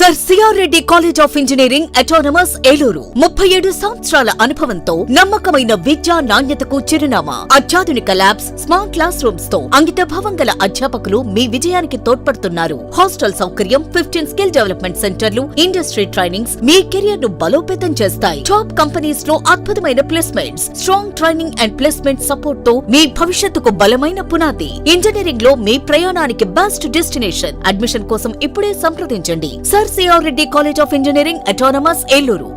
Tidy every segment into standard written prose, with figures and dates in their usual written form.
Sir CR Reddy college of engineering autonomous Eluru 37 సంవత్సరాల అనుభవంతో నమ్మకమైన విద్యా నాణ్యతకు చిరునామా. అత్యాధునిక ల్యాబ్స్, స్మార్ట్ క్లాస్ రూమ్స్ తో అంకితభావం గల అధ్యాపకులు మీ విజయానికి తోడ్పడుతున్నారు. హాస్టల్ సౌకర్యం, 15 స్కిల్ డెవలప్మెంట్ సెంటర్లు, ఇండస్ట్రీ ట్రైనింగ్స్ మీ కెరియర్ ను బలోపేతం చేస్తాయి. టాప్ కంపెనీస్ లో అద్భుతమైన placements, strong training and placement support తో మీ భవిష్యత్తుకు బలమైన పునాది. ఇంజనీరింగ్ లో మీ ప్రయాణానికి బెస్ట్ డెస్టినేషన్. అడ్మిషన్ కోసం ఇప్పుడే సంప్రదించండి. Sir CR Reddy college of engineering autonomous Eluru.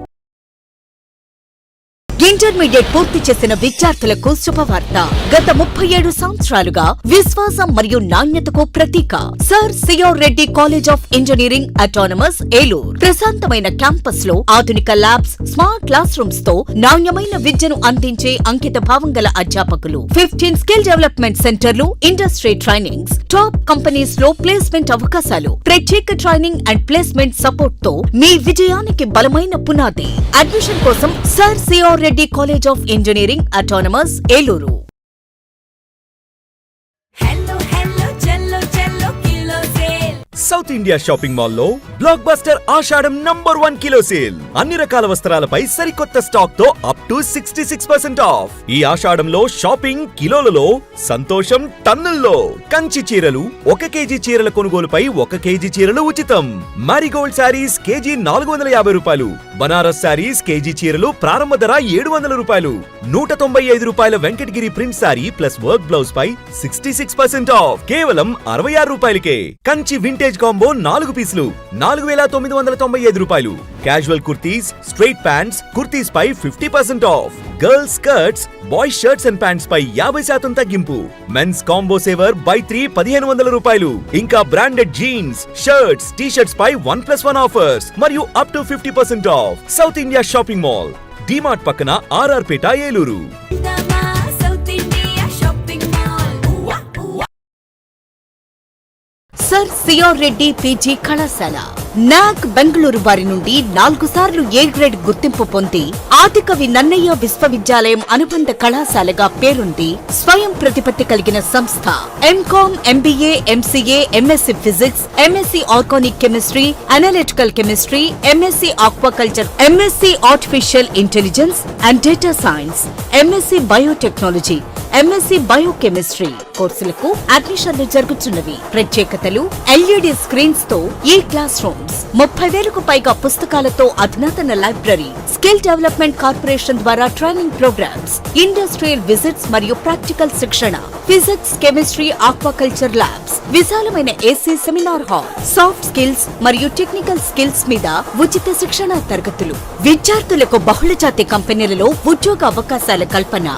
Intermediate పూర్తి చేసిన విద్యార్థులకు శుభవార్త. గత 37 సంవత్సరాలుగా విశ్వాసం మరియు నాణ్యతకు ప్రతీక sir CR Reddy college of engineering autonomous Eluru. ప్రశాంతమైన క్యాంపస్ లో ఆధునిక ల్యాబ్స్, స్మార్ట్ క్లాస్ రూమ్స్ తో నాణ్యమైన విద్యను అందించే అంకిత భావం గల అధ్యాపకులు, 15 స్కిల్ డెవలప్మెంట్ సెంటర్లు, ఇండస్ట్రీ ట్రైనింగ్స్, టాప్ కంపెనీస్ లో ప్లేస్మెంట్ అవకాశాలు, ప్రత్యేక ట్రైనింగ్ అండ్ ప్లేస్మెంట్ సపోర్ట్ తో మీ విజయానికి బలమైన పునాది. అడ్మిషన్ కోసం sir CR Reddy college of engineering autonomous Eluru. South India Shopping mall లో బ్లాక్ బస్టర్ ఆషాఢం #1 కిలో సేల్. అన్ని రకాల వస్త్రాలపై సరికొత్త స్టాక్ తో అప్ టు 66% ఆఫ్. ఈ ఆషాఢంలో షాపింగ్ కిలోలలో, సంతోషం టన్నుల్లో. కంచి చీరలు 1 కేజీ చీరల కొనుగోలుపై 1 కేజీ చీరలు ఉచితం. మారిగోల్డ్ శారీస్ కేజీ 450 రూపాయలు. బనారస్ శారీస్ కేజీ చీరలు ప్రారంభ ధర 700 రూపాయలు. 195 రూపాయల Venkatagiri print sari plus work blouse పై 66% ఆఫ్. కేవలం 66 రూపాయలకే. కంచి వింటేజ్ కాంబో 4 పీసులు 4995 రూపాయలు. Casual kurtis, straight pants, kurtis పై 50% off. Girls skirts, boys shirts and pants పై 50% తగ్గింపు. మెన్స్ కాంబో సేవర్ బై 3 1500 రూపాయలు. ఇంకా branded jeans, shirts, T shirts పై 1+1 ఆఫర్స్ మరియు up to 50% off. South India Shopping Mall, DMart పక్కన RR Peta Eluru. Sir CR Reddy PG కళాశాల నాక్ బెంగళూరు వారి నుండి 4 సార్లు ఏ గ్రేడ్ గుర్తింపు పొంది ఆదికవి నన్నయ్య విశ్వవిద్యాలయం అనుబంధ కళాశాలగా పేరుంది. స్వయం ప్రతిపత్తి కలిగిన సంస్థ. MCom, MBA, MCA, MSc physics, MSc organic chemistry, analytical chemistry, MSc aquaculture, MSc artificial intelligence and data science, MSc biotechnology, MSc biochemistry కోర్సులకు అడ్మిషన్లు జరుగుతున్నవి. ప్రత్యేకతలు: ఎల్ఈడి స్క్రీన్స్ తో ఈ క్లాస్ రూమ్స్, 30,000కు పైగా పుస్తకాలతో అధునాతన లైబ్రరీ, స్కిల్ డెవలప్మెంట్ కార్పొరేషన్ ద్వారా ట్రైనింగ్ ప్రోగ్రామ్స్, ఇండస్ట్రియల్ విజిట్స్ మరియు ప్రాక్టికల్ శిక్షణ, ఫిజిక్స్, కెమిస్ట్రీ, ఆక్వాకల్చర్ ల్యాబ్స్, విశాలమైన AC seminar hall, soft skills మరియు టెక్నికల్ స్కిల్స్ మీద ఉచిత శిక్షణ తరగతులు, విద్యార్థులకు బహుళజాతి కంపెనీలలో ఉద్యోగ అవకాశాల కల్పన,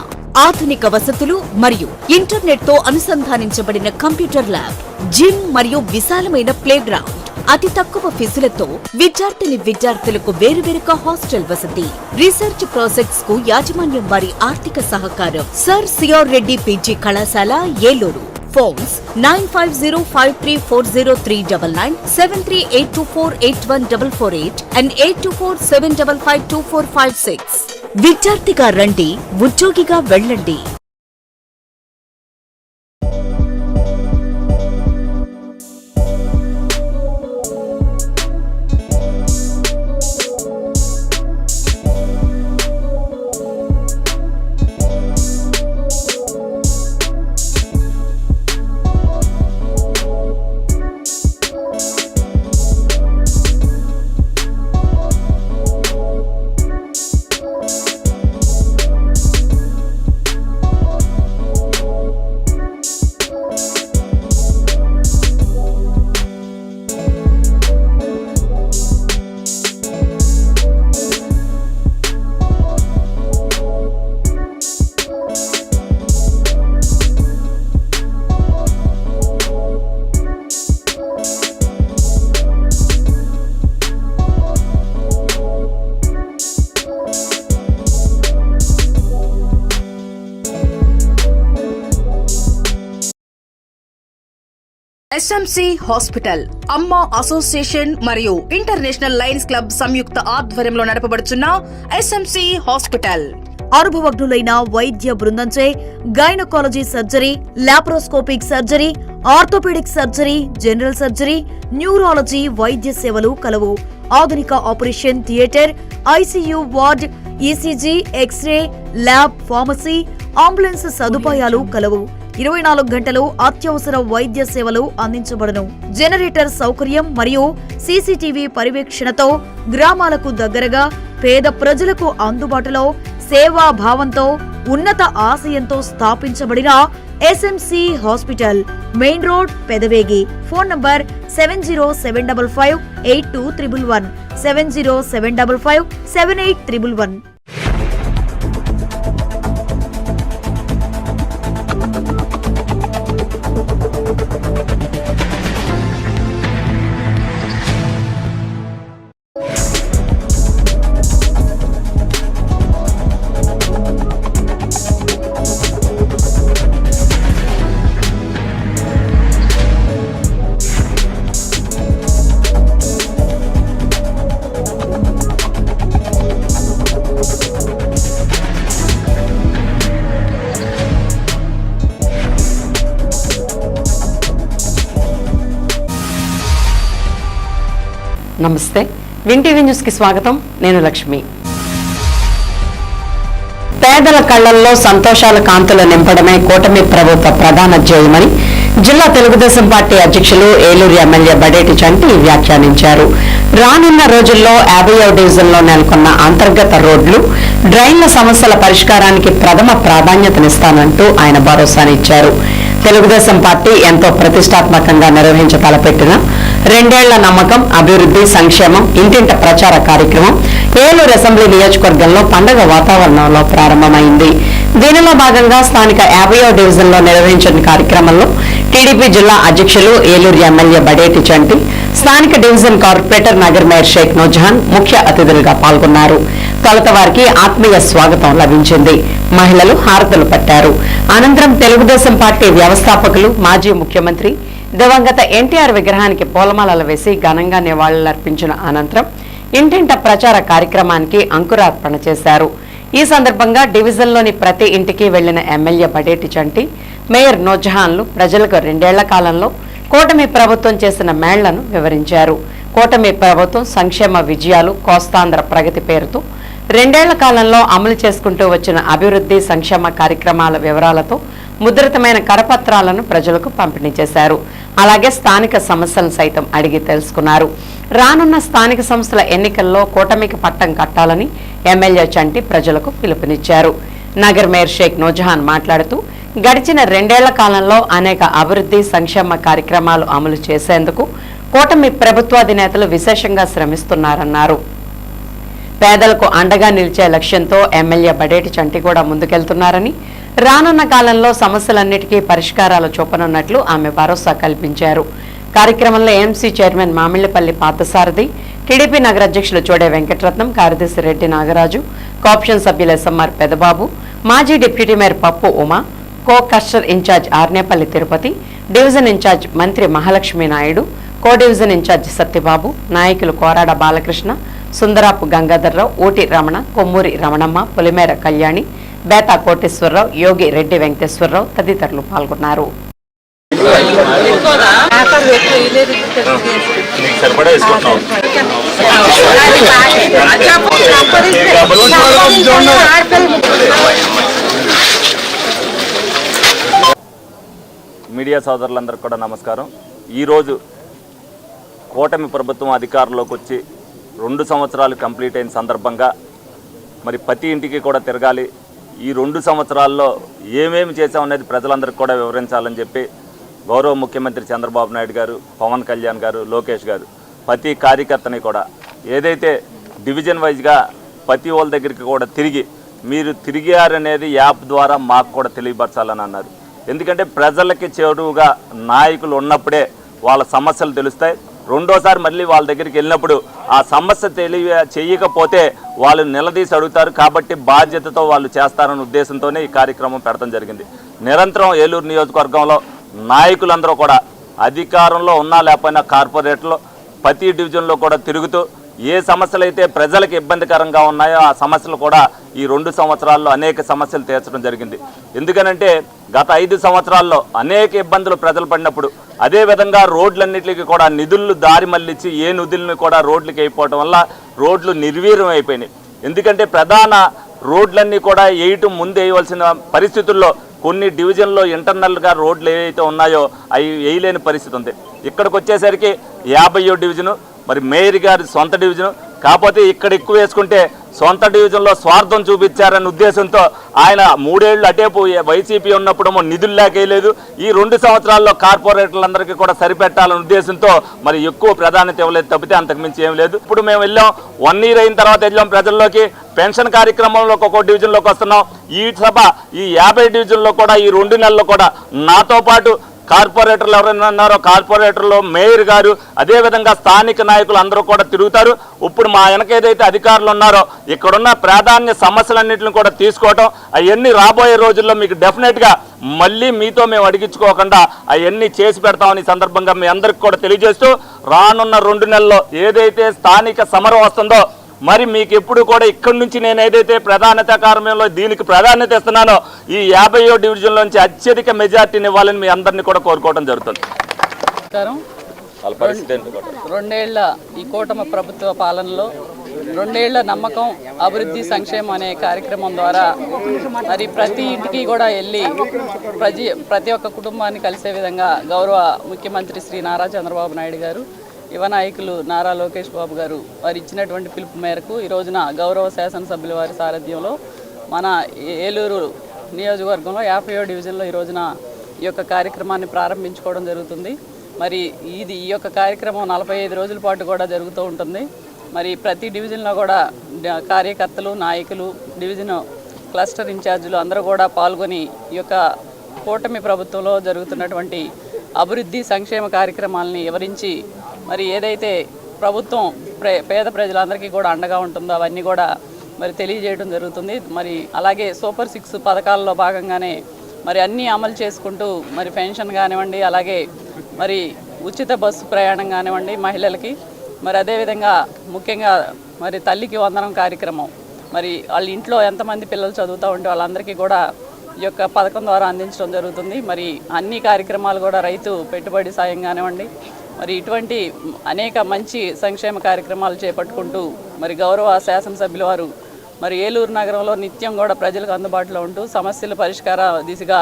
ఆధునిక వసతులు మరియు ఇంటర్నెట్ తో అనుసంధానించబడిన కంప్యూటర్ ల్యాబ్, జిమ్ మరియు విశాలమైన ప్లే గ్రౌండ్. అతి తక్కువ ఫీజులతో విద్యార్థులకు వేరువేరుగా హాస్టల్ వసతి. రీసెర్చ్ ప్రాజెక్ట్స్ కు యాజమాన్యం వారి ఆర్థిక సహకారం. సర్ సిఆర్ రెడ్డి పీజీ కళాశాల ఏలూరు. Phones 9505340399, 7382481448 and 8247552456. విద్యార్థిగా రండి, ఉద్యోగిగా వెళ్ళండి. ఎస్ఎంసి హాస్పిటల్, అమ్మా అసోసియేషన్ మరియు ఇంటర్నేషనల్ లయన్స్ క్లబ్ సంయుక్త ఆధ్వర్యంలో నడపబడుచున్న ఎస్ఎంసి హాస్పిటల్ అనుభవజ్ఞులైన వైద్య బృందంచే gynaecology surgery, laparoscopic surgery, orthopaedic surgery, general surgery, neurology వైద్య సేవలు కలవు. ఆధునిక operation theatre, ICU ward, ECG, X ray, lab, pharmacy, ambulance సదుపాయాలు కలవు. 24 గంటలు అత్యవసర వైద్య సేవలు అందించబడును. జనరేటర్ సౌకర్యం మరియు సీసీటీవీ పర్యవేక్షణతో గ్రామాలకు దగ్గరగా పేద ప్రజలకు అందుబాటులో సేవా భావంతో ఉన్నత ఆశయంతో స్థాపించబడిన SMC hospital, main road, Pedavegi. Phone number 7075582111 7075578111. నమస్తే, విన్ టీవీ న్యూస్ కి స్వాగతం. నేను లక్ష్మి. పేదల కళ్లల్లో సంతోషాల కాంతులు నింపడమే కూటమి ప్రభుత్వ ప్రధాన ధ్యేయమని జిల్లా తెలుగుదేశం పార్టీ అధ్యక్షులు ఏలూరు ఎమ్మెల్యే బడేటి చంటి వ్యాఖ్యానించారు. రానున్న రోజుల్లో 50వ డివిజన్లో నెలకొన్న అంతర్గత రోడ్లు, డ్రైన్ల సమస్యల పరిష్కారానికి ప్రథమ ప్రాధాన్యతనిస్తానంటూ ఆయన భరోసానిచ్చారు. తెలుగుదేశం పార్టీ ఎంతో ప్రతిష్టాత్మకంగా నిర్వహించ తలపెట్టిన 2 ఏళ్ల నమ్మకం, అభివృద్ధి, సంక్షేమం ఇంటింట ప్రచార కార్యక్రమం ఏలూరు అసెంబ్లీ నియోజకవర్గంలో పండగ వాతావరణంలో ప్రారంభమైంది. దీనిలో భాగంగా స్థానిక 50వ డివిజన్లో నిర్వహించిన కార్యక్రమంలో టీడీపీ జిల్లా అధ్యక్షులు ఏలూరు ఎమ్మెల్యే బడేటి చంటి, స్థానిక డివిజన్ కార్పొరేటర్ నగర్ మేయర్ షేక్ నూర్జహాన్ ముఖ్య అతిథులుగా పాల్గొన్నారు. తొలుత వారికి ఆత్మీయ స్వాగతం లభించింది. మహిళలు హారతులు పట్టారు. అనంతరం తెలుగుదేశం పార్టీ వ్యవస్థాపకులు, మాజీ ముఖ్యమంత్రి దివంగత ఎన్టీఆర్ విగ్రహానికి పూలమాలలు వేసి ఘనంగా నివాళులర్పించిన అనంతరం ఇంటింట ప్రచార కార్యక్రమానికి అంకురార్పణ చేశారు. ఈ సందర్భంగా డివిజన్లోని ప్రతి ఇంటికి వెళ్లిన ఎమ్మెల్యే బడేటి చంటి, మేయర్ నూర్జహాన్లు ప్రజలకు 2 ఏళ్ల కాలంలో కూటమి ప్రభుత్వం చేసిన మేళ్లను వివరించారు. కూటమి ప్రభుత్వం సంక్షేమ విజయాలు, కోస్తాంధ్ర ప్రగతి పేరుతో 2 ఏళ్ల కాలంలో అమలు చేసుకుంటూ వచ్చిన అభివృద్ధి, సంక్షేమ కార్యక్రమాల వివరాలతో ముద్రితమైన కరపత్రాలను ప్రజలకు పంపిణీ చేశారు. అలాగే స్థానిక సమస్యలను సైతం అడిగి తెలుసుకున్నారు. రానున్న స్థానిక సంస్థల ఎన్నికల్లో కూటమికి పట్టం కట్టాలని ఎమ్మెల్యే చంటి ప్రజలకు పిలుపునిచ్చారు. నగర్ మేయర్ షేక్ నూర్జహాన్ మాట్లాడుతూ గడిచిన 2 ఏళ్ల కాలంలో అనేక అభివృద్ధి, సంక్షేమ కార్యక్రమాలు అమలు చేసేందుకు కూటమి ప్రభుత్వాధినేతలు విశేషంగా శ్రమిస్తున్నారన్నారు. పేదలకు అండగా నిలిచే లక్ష్యంతో ఎమ్మెల్యే బడేటి చంటి కూడా ముందుకెళ్తున్నారని, రానున్న కాలంలో సమస్యలన్నిటికీ పరిష్కారాలు చూపనున్నట్లు ఆమె భరోసా కల్పించారు. కార్యక్రమంలో AMC chairman Mamillapalli Parthasarathi, TDP నగర అధ్యక్షులు చోడే వెంకటరత్నం, కార్యదర్శి రెడ్డి నాగరాజు, కోఆప్షన్ సభ్యులు ఎస్ఎంఆర్ పెదబాబు, మాజీ deputy mayor Pappu Uma, co cluster incharge Arnepalli Tirupati, division incharge Mantri Mahalakshmi Naidu, co division incharge Satyababu, నాయకులు కోరాడ బాలకృష్ణ, సుందరాపు గంగాధర్రావు, ఊటి రమణ, కొమ్మూరి రమణమ్మ, పులిమేర కళ్యాణి, బేతా కోటేశ్వరరావు, యోగి రెడ్డి వెంకటేశ్వరరావు తదితరులు పాల్గొన్నారు. మీడియా సోదరులందరికీ కూడా నమస్కారం. ఈరోజు కూటమి ప్రభుత్వం అధికారంలోకి వచ్చి 2 సంవత్సరాలు కంప్లీట్ అయిన సందర్భంగా మరి ప్రతి ఇంటికి కూడా తిరగాలి, ఈ 2 సంవత్సరాల్లో ఏమేమి చేశామనేది ప్రజలందరికీ కూడా వివరించాలని చెప్పి గౌరవ ముఖ్యమంత్రి చంద్రబాబు నాయుడు గారు, పవన్ కళ్యాణ్ గారు, లోకేష్ గారు ప్రతి కార్యకర్తని కూడా ఏదైతే డివిజన్ వైజ్గా ప్రతి వాళ్ళ దగ్గరికి కూడా తిరిగి మీరు తిరిగారనేది యాప్ ద్వారా మాకు కూడా తెలియపరచాలని అన్నారు. ఎందుకంటే ప్రజలకి చేరువుగా నాయకులు ఉన్నప్పుడే వాళ్ళ సమస్యలు తెలుస్తాయి. రెండోసారి మళ్ళీ వాళ్ళ దగ్గరికి వెళ్ళినప్పుడు ఆ సమస్య చేయకపోతే వాళ్ళు నిలదీసి అడుగుతారు. కాబట్టి బాధ్యతతో వాళ్ళు చేస్తారన్న ఉద్దేశంతోనే ఈ కార్యక్రమం పెడతాం జరిగింది. నిరంతరం ఏలూరు నియోజకవర్గంలో నాయకులందరూ కూడా అధికారంలో ఉన్నా లేకపోయినా కార్పొరేట్లో ప్రతి డివిజన్లో కూడా తిరుగుతూ ఏ సమస్యలు అయితే ప్రజలకు ఇబ్బందికరంగా ఉన్నాయో ఆ సమస్యలు కూడా ఈ 2 సంవత్సరాల్లో అనేక సమస్యలు తీర్చడం జరిగింది. ఎందుకనంటే గత 5 సంవత్సరాల్లో అనేక ఇబ్బందులు ప్రజలు పడినప్పుడు అదేవిధంగా రోడ్లన్నింటికి కూడా నిధులు దారి మళ్ళించి ఏ నిధులను కూడా రోడ్లకి అయిపోవడం వల్ల రోడ్లు నిర్వీర్యం అయిపోయినాయి. ఎందుకంటే ప్రధాన రోడ్లన్నీ కూడా వేయటం ముందు వేయవలసిన పరిస్థితుల్లో కొన్ని డివిజన్లో ఇంటర్నల్గా రోడ్లు ఏవైతే ఉన్నాయో అవి వేయలేని పరిస్థితి ఉంది. ఇక్కడికి వచ్చేసరికి 50వ డివిజను, మరి మేయర్ గారి సొంత డివిజను, కాకపోతే ఇక్కడ ఎక్కువ వేసుకుంటే సొంత డివిజన్లో స్వార్థం చూపించారనే ఉద్దేశంతో ఆయన 3 ఏళ్ళు అటేపు వైసీపీ ఉన్నప్పుడేమో నిధులు లేకేయలేదు. ఈ 2 సంవత్సరాల్లో కార్పొరేటర్లందరికీ కూడా సరిపెట్టాలనే ఉద్దేశంతో మరి ఎక్కువ ప్రాధాన్యత ఇవ్వలేదు తప్పితే అంతకుమించి ఏం లేదు. ఇప్పుడు మేము వెళ్ళాం, 1 ఇయర్ అయిన తర్వాత వెళ్ళాం ప్రజల్లోకి, పెన్షన్ కార్యక్రమంలో ఒక్కొక్క డివిజన్లోకి వస్తున్నాం. ఈ సభ ఈ 50 డివిజన్లో కూడా ఈ 2 నెలల్లో కూడా నాతో పాటు కార్పొరేటర్లు ఎవరైనా ఉన్నారో కార్పొరేటర్లు, మేయర్ గారు, అదేవిధంగా స్థానిక నాయకులు అందరూ కూడా తిరుగుతారు. ఇప్పుడు మా వెనక ఏదైతే అధికారులు ఉన్నారో ఇక్కడున్న ప్రాధాన్య సమస్యలన్నింటిని కూడా తీసుకోవటం, అవన్నీ రాబోయే రోజుల్లో మీకు డెఫినెట్గా మళ్ళీ మీతో మేము అడిగించుకోకుండా అవన్నీ చేసి పెడతామని సందర్భంగా మీ అందరికి కూడా తెలియజేస్తూ, రానున్న 2 నెలల్లో ఏదైతే స్థానిక సమరం వస్తుందో మరి మీకు ఎప్పుడు కూడా ఇక్కడి నుంచి నేను ఏదైతే ప్రాధాన్యత కార్యంలో దీనికి ప్రాధాన్యత ఇస్తున్నానో ఈ 50వ డివిజన్లోంచి అత్యధిక మెజార్టీని ఇవ్వాలని మీ అందరినీ కూడా కోరుకోవడం జరుగుతుంది. 2 ఏళ్ల ఈ కూటమి ప్రభుత్వ పాలనలో 2 ఏళ్ల నమ్మకం, అభివృద్ధి, సంక్షేమం అనే కార్యక్రమం ద్వారా మరి ప్రతి ఇంటికి కూడా వెళ్ళి ప్రతి ఒక్క కుటుంబాన్ని కలిసే విధంగా గౌరవ ముఖ్యమంత్రి శ్రీ నారా చంద్రబాబు నాయుడు గారు, యువ నాయకులు నారా లోకేష్ బాబు గారు వారు ఇచ్చినటువంటి పిలుపు మేరకు ఈ రోజున గౌరవ శాసనసభ్యుల వారి సారథ్యంలో మన ఏలూరు నియోజకవర్గంలో 50వ డివిజన్లో ఈ రోజున ఈ యొక్క కార్యక్రమాన్ని ప్రారంభించుకోవడం జరుగుతుంది. మరి ఈ యొక్క కార్యక్రమం 45 రోజుల పాటు కూడా జరుగుతూ ఉంటుంది. మరి ప్రతి డివిజన్లో కూడా కార్యకర్తలు, నాయకులు, డివిజన్ క్లస్టర్ ఇన్ఛార్జీలు అందరూ కూడా పాల్గొని ఈ యొక్క కూటమి ప్రభుత్వంలో జరుగుతున్నటువంటి అభివృద్ధి, సంక్షేమ కార్యక్రమాలని వివరించి మరి ఏదైతే ప్రభుత్వం పేద ప్రజలందరికీ కూడా అండగా ఉంటుందో అవన్నీ కూడా మరి తెలియజేయడం జరుగుతుంది. మరి అలాగే సూపర్ 6 పథకాల్లో భాగంగానే మరి అన్నీ అమలు చేసుకుంటూ మరి పెన్షన్ కానివ్వండి, అలాగే మరి ఉచిత బస్సు ప్రయాణం కానివ్వండి మహిళలకి, మరి అదేవిధంగా ముఖ్యంగా మరి తల్లికి వందనం కార్యక్రమం, మరి వాళ్ళ ఇంట్లో ఎంతమంది పిల్లలు చదువుతూ ఉంటే వాళ్ళందరికీ కూడా ఈ యొక్క పథకం ద్వారా అందించడం జరుగుతుంది. మరి అన్ని కార్యక్రమాలు కూడా రైతు పెట్టుబడి సాయం కానివ్వండి, మరి ఇటువంటి అనేక మంచి సంక్షేమ కార్యక్రమాలు చేపట్టుకుంటూ మరి గౌరవ శాసనసభ్యుల వారు మరి ఏలూరు నగరంలో నిత్యం కూడా ప్రజలకు అందుబాటులో ఉంటూ సమస్యల పరిష్కార దిశగా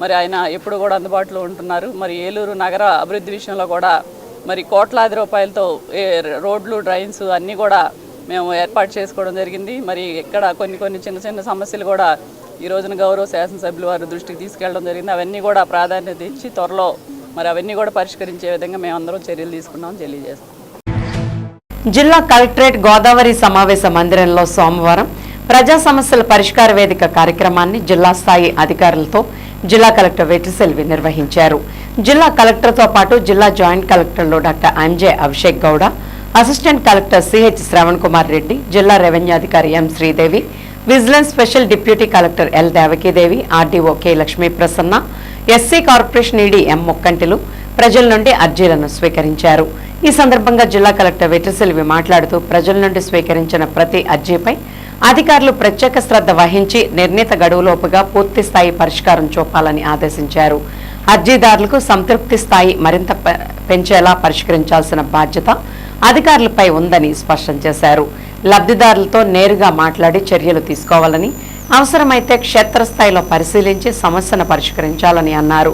మరి ఆయన ఎప్పుడు కూడా అందుబాటులో ఉంటున్నారు. మరి ఏలూరు నగర అభివృద్ధి విషయంలో కూడా మరి కోట్లాది రూపాయలతో రోడ్లు, డ్రైన్స్ అన్నీ కూడా మేము ఏర్పాటు చేసుకోవడం జరిగింది. మరి ఇక్కడ కొన్ని చిన్న సమస్యలు కూడా ఈ రోజున గౌరవ శాసనసభ్యుల వారి దృష్టికి తీసుకెళ్ళడం జరిగింది. అవన్నీ కూడా ప్రాధాన్యత ఇచ్చి త్వరలో మరి అవన్నీ కూడా పరిష్కరించే విధంగా మేమందరం చర్యలు తీసుకున్నామని తెలియజేస్తాం. జిల్లా కలెక్టరేట్ గోదావరి సమావేశ మందిరంలో సోమవారం ప్రజా సమస్యల పరిష్కార వేదిక కార్యక్రమాన్ని జిల్లా స్థాయి అధికారులతో జిల్లా కలెక్టర్ వెట్రిసెల్వి నిర్వహించారు. జిల్లా కలెక్టర్తో పాటు జిల్లా జాయింట్ కలెక్టర్లు doctor Anje Abhishek Gowda, assistant collector CH Shravan Kumar Reddy, జిల్లా రెవెన్యూ అధికారి M Sridevi, vigilance special deputy collector L Devakidevi, RDO K Lakshmi Prasanna, SC corporation ED M మొక్కంటిలు ప్రజల నుండి అర్జీలను స్వీకరించారు. ఈ సందర్భంగా జిల్లా కలెక్టర్ వెట్రిసెల్వి మాట్లాడుతూ ప్రజల నుండి స్వీకరించిన ప్రతి అర్జీపై అధికారులు ప్రత్యేక శ్రద్ధ వహించి నిర్ణీత గడువులోపుగా పూర్తి స్థాయి పరిష్కారం చూపాలని ఆదేశించారు. అర్జీదారులకు సంతృప్తి స్థాయి మరింత పెంచేలా పరిష్కరించాల్సిన బాధ్యత అధికారులపై ఉందని స్పష్టం చేశారు. లబ్ధిదారులతో నేరుగా మాట్లాడి చర్యలు తీసుకోవాలని, అవసరమైతే క్షేత్రస్థాయిలో పరిశీలించి సమస్యను పరిష్కరించాలని అన్నారు.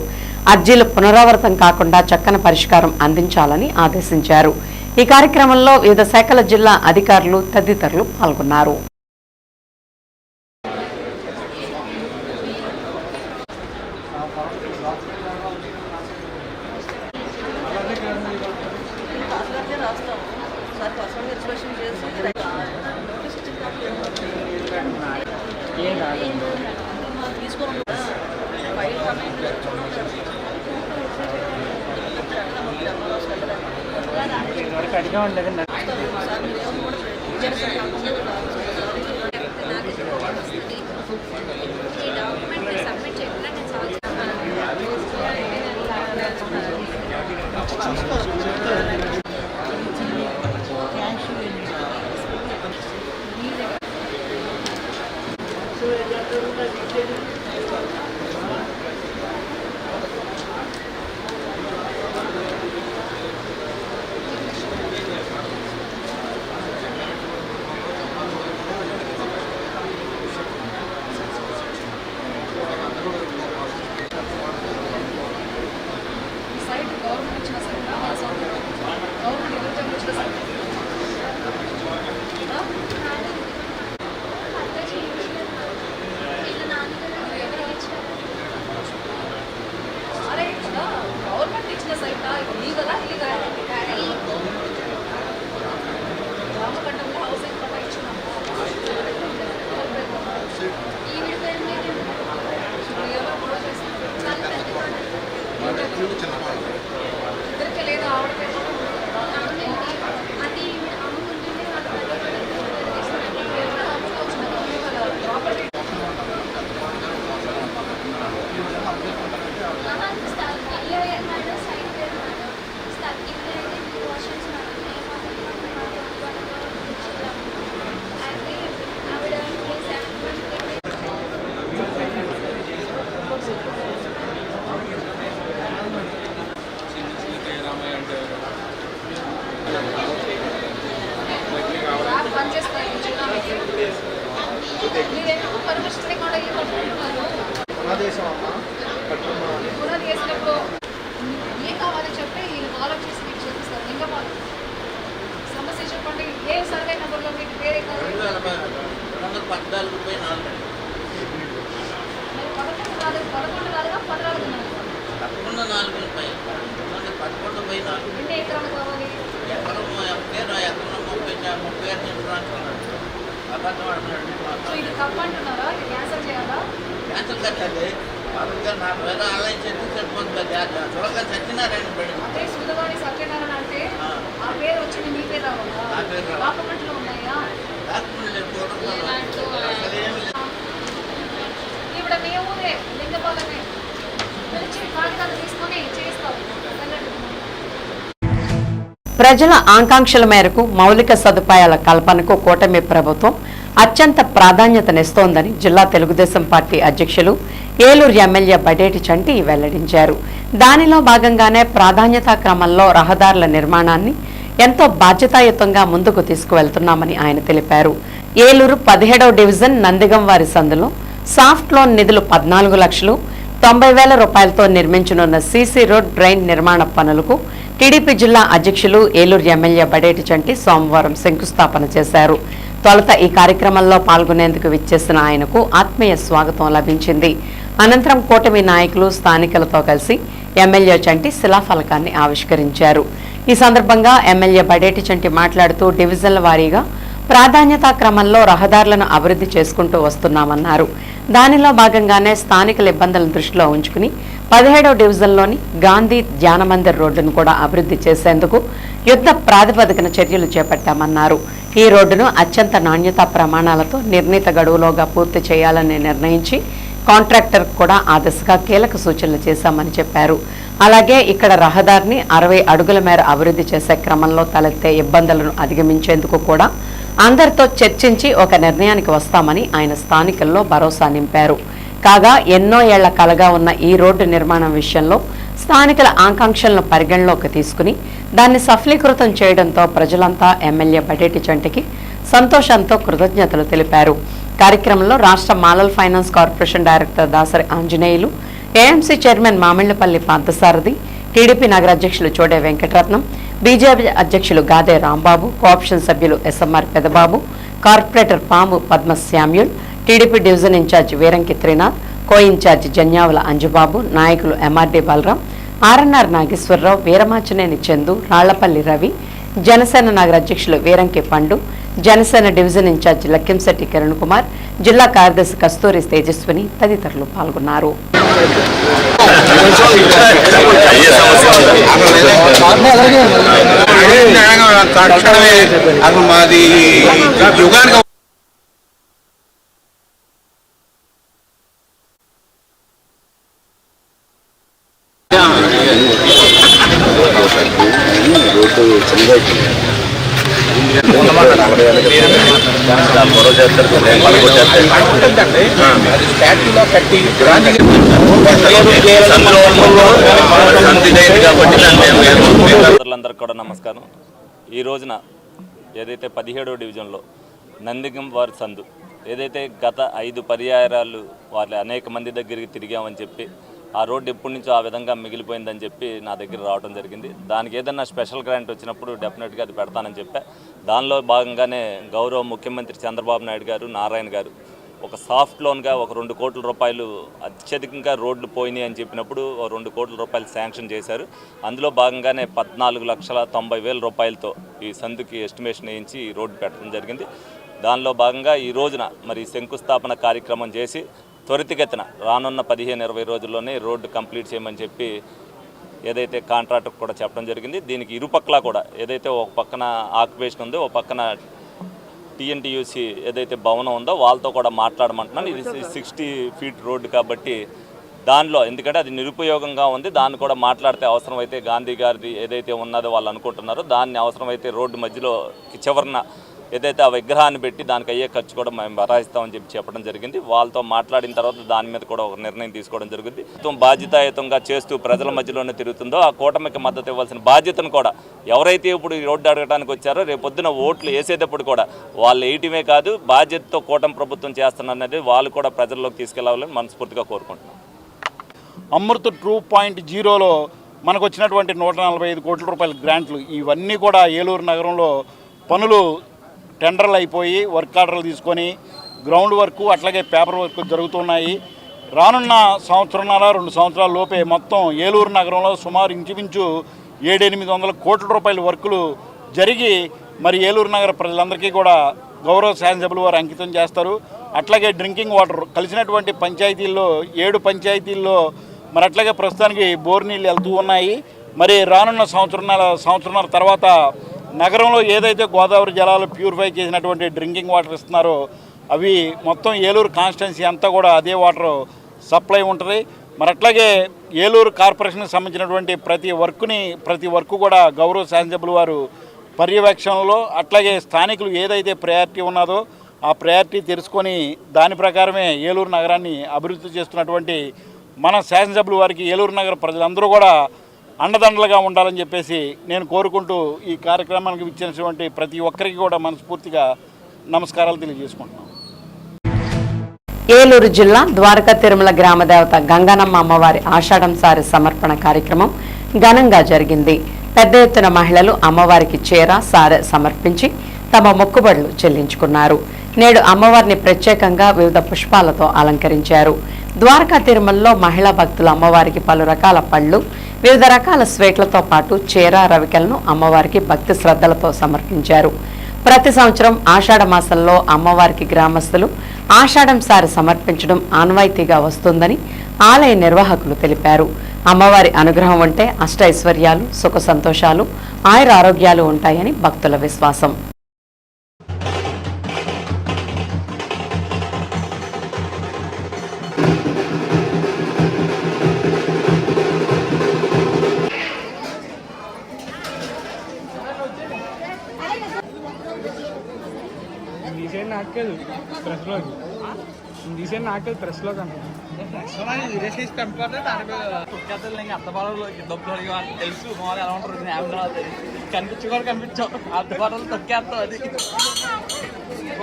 అర్జీలు పునరావృతం కాకుండా చక్కని పరిష్కారం అందించాలని ఆదేశించారు. ఈ కార్యక్రమంలో వివిధ శాఖల జిల్లా అధికారులు తదితరులు పాల్గొన్నారు. ఏం కావాలని చెప్పి ఆలోచించి మీకు చూపిస్తారు. లింగపాలెం సమస్య చెప్పండి. ఏ సర్వే నెంబర్లో మీకు వేరే కావాలి? 11 కాదుగా 14 ఎన్ని ఎకరాలు కావాలి? సో ఇది తప్పంటున్నారా? ఇది క్యాన్సల్ చేయాలా? అదే సుధవాణి సత్యనారాయణ అంటే ఆ పేరు వచ్చింది మీ పేరు రావాలా? డాక్యుమెంట్లో ఉన్నాయా? ఇప్పుడు మీ ఊరే లింగపాలమే పిలిచి కాగితాలు తీసుకొని చేస్తాం. ప్రజల ఆకాంక్షల మేరకు మౌలిక సదుపాయాల కల్పనకు కూటమి ప్రభుత్వం అత్యంత ప్రాధాన్యతనిస్తోందని జిల్లా తెలుగుదేశం పార్టీ అధ్యక్షులు ఏలూరు ఎమ్మెల్యే బడేటి చంటి వెల్లడించారు. దానిలో భాగంగానే ప్రాధాన్యతా క్రమంలో రహదారుల నిర్మాణాన్ని ఎంతో బాధ్యతాయుతంగా ముందుకు తీసుకువెళ్తున్నామని ఆయన తెలిపారు. ఏలూరు 17వ డివిజన్ నందిగంవారి సందులో సాఫ్ట్ లోన్ నిధులు 14 లక్షలు 90,000 రూపాయలతో నిర్మించనున్న సీసీ రోడ్ డ్రైన్ నిర్మాణ పనులకు టీడీపీ జిల్లా అధ్యక్షులు ఏలూరు ఎమ్మెల్యే బడేటి చంటి సోమవారం శంకుస్థాపన చేశారు. తొలుత ఈ కార్యక్రమంలో పాల్గొనేందుకు విచ్చేసిన ఆయనకు ఆత్మీయ స్వాగతం లభించింది. అనంతరం కూటమి నాయకులు స్థానికులతో కలిసి ఎమ్మెల్యే చంటి శిలాఫలకాన్ని ఆవిష్కరించారు. ఈ సందర్భంగా ఎమ్మెల్యే బడేటి చంటి మాట్లాడుతూ డివిజన్ల వారీగా ప్రాధాన్యతా క్రమంలో రహదారులను అభివృద్ధి చేసుకుంటూ వస్తున్నామన్నారు. దానిలో భాగంగానే స్థానికుల ఇబ్బందులను దృష్టిలో ఉంచుకుని 17వ డివిజన్లోని గాంధీ ధ్యాన మందిర్ రోడ్డును కూడా అభివృద్ధి చేసేందుకు యుద్ధ ప్రాతిపదికన చర్యలు చేపట్టామన్నారు. ఈ రోడ్డును అత్యంత నాణ్యతా ప్రమాణాలతో నిర్ణీత గడువులోగా పూర్తి చేయాలని నిర్ణయించి కాంట్రాక్టర్ కూడా ఆ దిశగా కీలక సూచనలు చేశామని చెప్పారు. అలాగే ఇక్కడ రహదారిని 60 అడుగుల మేర అభివృద్ధి చేసే క్రమంలో తలెత్తే ఇబ్బందులను అధిగమించేందుకు కూడా అందరితో చర్చించి ఒక నిర్ణయానికి వస్తామని ఆయన స్థానికుల్లో భరోసా నింపారు. కాగా ఎన్నో ఏళ్ల కలగా ఉన్న ఈ రోడ్డు నిర్మాణం విషయంలో స్థానికుల ఆకాంక్షలను పరిగణలోకి తీసుకుని దాన్ని సఫలీకృతం చేయడంతో ప్రజలంతా ఎమ్మెల్యే బడేటి చంటికి సంతోషంతో కృతజ్ఞతలు తెలిపారు. కార్యక్రమంలో రాష్ట్ర మాలల్ finance corporation director Dasari Anjaneyulu, AMC chairman Mamillapalli Parthasarathi, TDP నగర అధ్యక్షులు చోడే వెంకటరత్నం, బీజేపీ అధ్యక్షులు గాదే రాంబాబు, కోఆప్షన్ సభ్యులు SMR Pedababu, corporator Pamu Padma Samuel, TDP division incharge Veeranki Trinath, co incharge Janyavula Anjubabu, నాయకులు ఎంఆర్డీ బలరాం, ఆర్ఎన్ఆర్ నాగేశ్వరరావు, వీరమాచినేని చందు, రాళ్లపల్లి రవి, జనసేన నగర అధ్యక్షులు వీరంకి పండు, జనసేన డివిజన్ ఇన్ఛార్జి లక్కింశెట్టి కిరణ్ కుమార్, జిల్లా కార్యదర్శి కస్తూరి తేజస్విని తదితరులు పాల్గొన్నారు. అందరికీ కూడా నమస్కారం. ఈ రోజున ఏదైతే 17వ డివిజన్లో నందిగం వారి సందు ఏదైతే గత 5 పర్యాయాలు వాళ్ళ అనేక మంది దగ్గరికి తిరిగామని చెప్పి ఆ రోడ్డు ఎప్పటి నుంచో ఆ విధంగా మిగిలిపోయిందని చెప్పి నా దగ్గర రావడం జరిగింది. దానికి ఏదైనా స్పెషల్ గ్రాంట్ వచ్చినప్పుడు డెఫినెట్గా అది పెడతానని చెప్పా. దానిలో భాగంగానే గౌరవ ముఖ్యమంత్రి చంద్రబాబు నాయుడు గారు, నారాయణ గారు ఒక సాఫ్ట్ లోన్గా ఒక 2 కోట్ల రూపాయలు అత్యధికంగా రోడ్లు పోయినాయి అని చెప్పినప్పుడు 2 కోట్ల రూపాయలు శాంక్షన్ చేశారు. అందులో భాగంగానే 14,90,000 రూపాయలతో ఈ సందుకి ఎస్టిమేషన్ వేయించి ఈ రోడ్డు పెట్టడం జరిగింది. దానిలో భాగంగా ఈ రోజున మరి శంకుస్థాపన కార్యక్రమం చేసి త్వరితగతిన రానున్న 15-20 రోజుల్లోనే రోడ్డు కంప్లీట్ చేయమని చెప్పి ఏదైతే కాంట్రాక్టర్ కూడా చెప్పడం జరిగింది. దీనికి ఇరుపక్కల కూడా ఏదైతే ఒక పక్కన ఆక్యుపేషన్ ఉందో ఒక పక్కన టీఎన్టీయూసీ ఏదైతే భవనం ఉందో వాళ్ళతో కూడా మాట్లాడమంటున్నాను. ఇది 60 ఫీట్ రోడ్డు కాబట్టి దానిలో ఎందుకంటే అది నిరుపయోగంగా ఉంది, దాన్ని కూడా మాట్లాడితే అవసరమైతే గాంధీ గారిది ఏదైతే ఉన్నదో వాళ్ళు అనుకుంటున్నారో దాన్ని అవసరమైతే రోడ్డు మధ్యలో చివరన ఏదైతే ఆ విగ్రహాన్ని పెట్టి దానికి అయ్యే ఖర్చు కూడా మేము భరాయిస్తామని చెప్పడం జరిగింది. వాళ్ళతో మాట్లాడిన తర్వాత దాని మీద కూడా ఒక నిర్ణయం తీసుకోవడం జరిగింది. బాధ్యతాయుతంగా చేస్తూ ప్రజల మధ్యలోనే తిరుగుతుందో ఆ కూటమికి మద్దతు ఇవ్వాల్సిన బాధ్యతను కూడా ఎవరైతే ఇప్పుడు ఈ రోడ్డు అడగడానికి వచ్చారో రేపొద్దున ఓట్లు వేసేటప్పుడు కూడా వాళ్ళు వేయటమే కాదు బాధ్యతతో కూటమి ప్రభుత్వం చేస్తున్నది వాళ్ళు కూడా ప్రజల్లోకి తీసుకెళ్లాలని మనస్ఫూర్తిగా కోరుకుంటున్నాం. అమృత్ 2.0లో మనకు వచ్చినటువంటి 145 కోట్ల రూపాయల గ్రాంట్లు ఇవన్నీ కూడా ఏలూరు నగరంలో పనులు టెండర్లు అయిపోయి వర్క్ ఆర్డర్లు తీసుకొని గ్రౌండ్ వర్క్ అట్లాగే పేపర్ వర్క్ జరుగుతున్నాయి. రానున్న సంవత్సరంన్నర 2 సంవత్సరాల లోపే మొత్తం ఏలూరు నగరంలో సుమారు ఇంచుమించు 700-800 కోట్ల రూపాయల వర్కులు జరిగి మరి ఏలూరు నగర ప్రజలందరికీ కూడా గౌరవ శాసనసభ్యులు వారు అంకితం చేస్తారు. అట్లాగే డ్రింకింగ్ వాటర్ కలిసినటువంటి పంచాయతీల్లో 7 పంచాయతీల్లో మరి అట్లాగే ప్రస్తుతానికి బోర్ నీళ్ళు వెళ్తూ ఉన్నాయి. మరి రానున్న సంవత్సరంన్నర తర్వాత నగరంలో ఏదైతే గోదావరి జలాలు ప్యూరిఫై చేసినటువంటి డ్రింకింగ్ వాటర్ ఇస్తున్నారో అవి మొత్తం ఏలూరు కాన్స్టిట్యున్సీ అంతా కూడా అదే వాటర్ సప్లై ఉంటుంది. మరి అట్లాగే ఏలూరు కార్పొరేషన్కి సంబంధించినటువంటి ప్రతి వర్క్ కూడా గౌరవ శాసనసభ్యులు వారు పర్యవేక్షణలో అట్లాగే స్థానికులు ఏదైతే ప్రయారిటీ ఉన్నదో ఆ ప్రయారిటీ తెలుసుకొని దాని ప్రకారమే ఏలూరు నగరాన్ని అభివృద్ధి చేస్తున్నటువంటి మన శాసనసభ్యులు వారికి ఏలూరు నగర ప్రజలందరూ కూడా అండదండలుగా ఉండాలని చెప్పేసి నేను కోరుకుంటూ ఈ కార్యక్రమానికి ఇచ్చినటువంటి ప్రతి ఒక్కరికి కూడా మనస్ఫూర్తిగా నమస్కారాలు తెలియజేసుకుంటున్నాను. ఏలూరు జిల్లా ద్వారకా తిరుమల గ్రామదేవత గంగానమ్మ అమ్మవారి ఆషాఢం సారి సమర్పణ కార్యక్రమం ఘనంగా జరిగింది. పెద్ద ఎత్తున మహిళలు అమ్మవారికి చీర సారె సమర్పించి తమ మొక్కుబడులు చెల్లించుకున్నారు. నేడు అమ్మవారిని ప్రత్యేకంగా వివిధ పుష్పాలతో అలంకరించారు. ద్వారకా తిరుమలలో మహిళా భక్తులు అమ్మవారికి పలు రకాల పళ్ళు వివిధ రకాల స్వీట్లతో పాటు చీర రవికలను అమ్మవారికి భక్తి శ్రద్ధలతో సమర్పించారు. ప్రతి సంవత్సరం ఆషాఢ మాసంలో అమ్మవారికి గ్రామస్తులు ఆషాఢం సారి సమర్పించడం ఆనవాయితీగా వస్తుందని ఆలయ నిర్వాహకులు తెలిపారు. అమ్మవారి అనుగ్రహం ఉంటే అష్టైశ్వర్యాలు సుఖ సంతోషాలు ఆయుర ఆరోగ్యాలు ఉంటాయని భక్తుల విశ్వాసం. ప్రెస్లో తెలుసు మామూలు ఎలా ఉంటారు కనిపించావు అద్దపాటలు తొక్కేస్తావు అది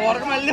ఊరకు మళ్ళీ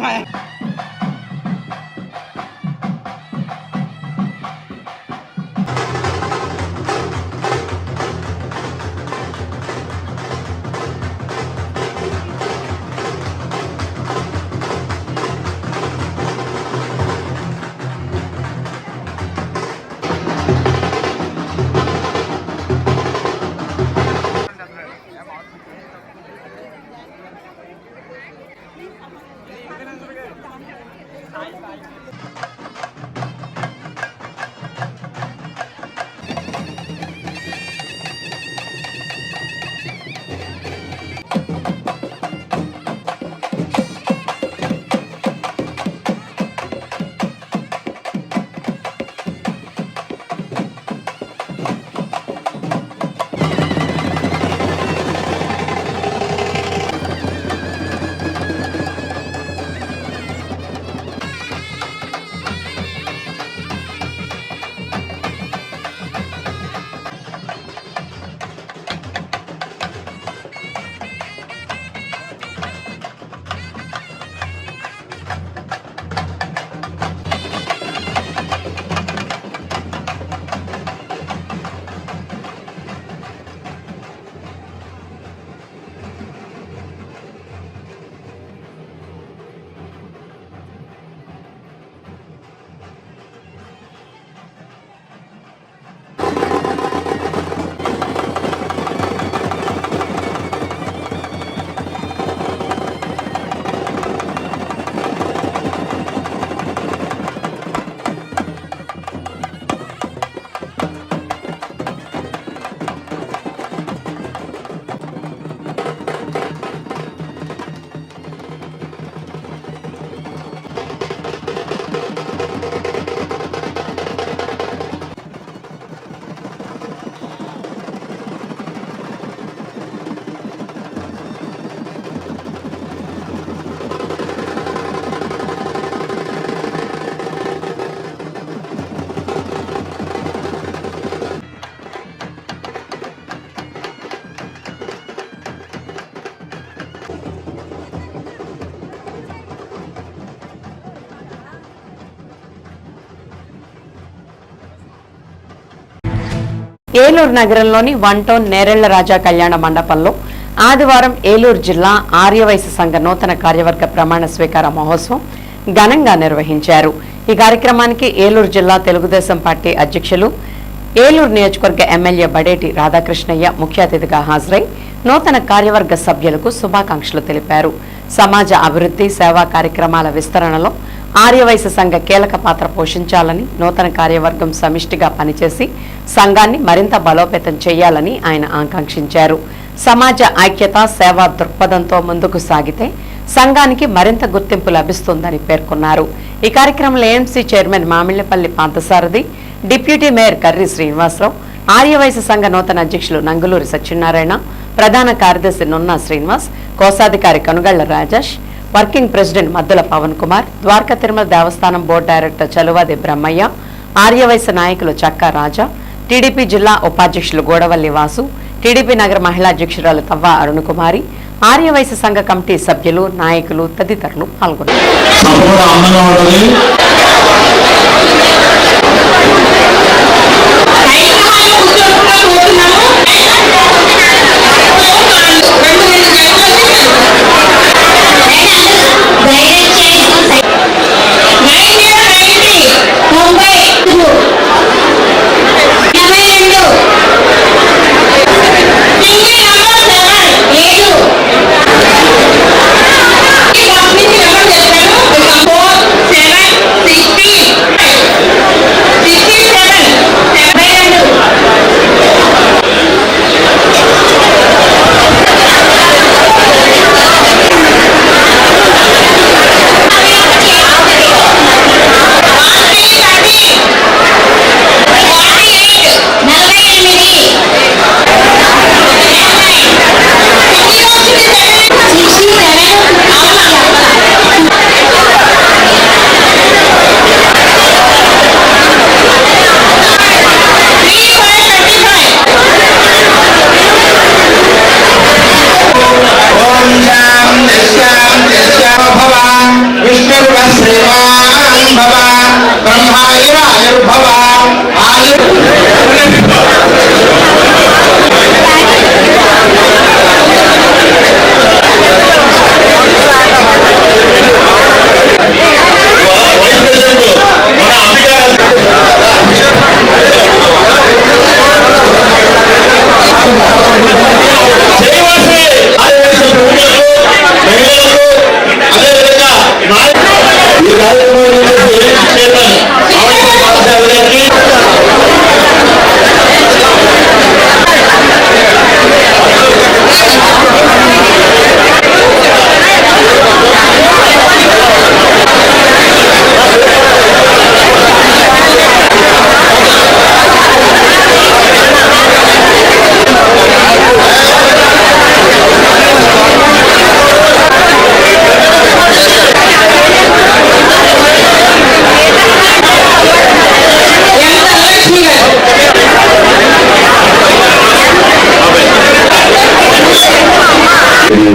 ఏలూరు నగరంలోని 1 టౌన్ నేరెళ్ల రాజా కళ్యాణ మండపంలో ఆదివారం ఏలూరు జిల్లా ఆర్యవైశ్య సంఘ నూతన కార్యవర్గ ప్రమాణ స్వీకార మహోత్సవం ఘనంగా నిర్వహించారు. ఈ కార్యక్రమానికి ఏలూరు జిల్లా తెలుగుదేశం పార్టీ అధ్యక్షులు, ఏలూరు నియోజకవర్గ ఎమ్మెల్యే బడేటి రాధాకృష్ణయ్య ముఖ్య అతిథిగా హాజరై నూతన కార్యవర్గ సభ్యులకు శుభాకాంక్షలు తెలిపారు. సమాజ అభివృద్ధి, సేవా కార్యక్రమాల విస్తరణలో ఆర్యవైశ్య సంఘ కీలక పాత్ర పోషించాలని, నూతన కార్యవర్గం సమిష్టిగా పనిచేసి సంఘాన్ని మరింత బలోపేతం చేయాలని ఆయన ఆకాంక్షించారు. సమాజ ఐక్యత, సేవా దృక్పథంతో ముందుకు సాగితే సంఘానికి మరింత గుర్తింపు లభిస్తుందని పేర్కొన్నారు. ఈ కార్యక్రమంలో AMC chairman Mamillapalli Parthasarathy, deputy mayor Karri Srinivasarao, Aryavysya సంఘ నూతన అధ్యక్షులు నంగులూరి సత్యనారాయణ, ప్రధాన కార్యదర్శి నున్నా శ్రీనివాస్, కోశాధికారి కనుగళ్ల రాజేష్, వర్కింగ్ ప్రెసిడెంట్ మద్దుల పవన్ కుమార్, ద్వారకా తిరుమల దేవస్థానం బోర్డు డైరెక్టర్ చలువాది బ్రహ్మయ్య, ఆర్యవైశ్య నాయకులు చక్కా రాజా, టీడీపీ జిల్లా ఉపాధ్యక్షులు గోడవల్లి వాసు, టీడీపీ నగర మహిళా అధ్యక్షురాలు తవ్వ అరుణకుమారి, ఆర్యవైశ్య సంఘ కమిటీ సభ్యులు, నాయకులు తదితరులు పాల్గొన్నారు.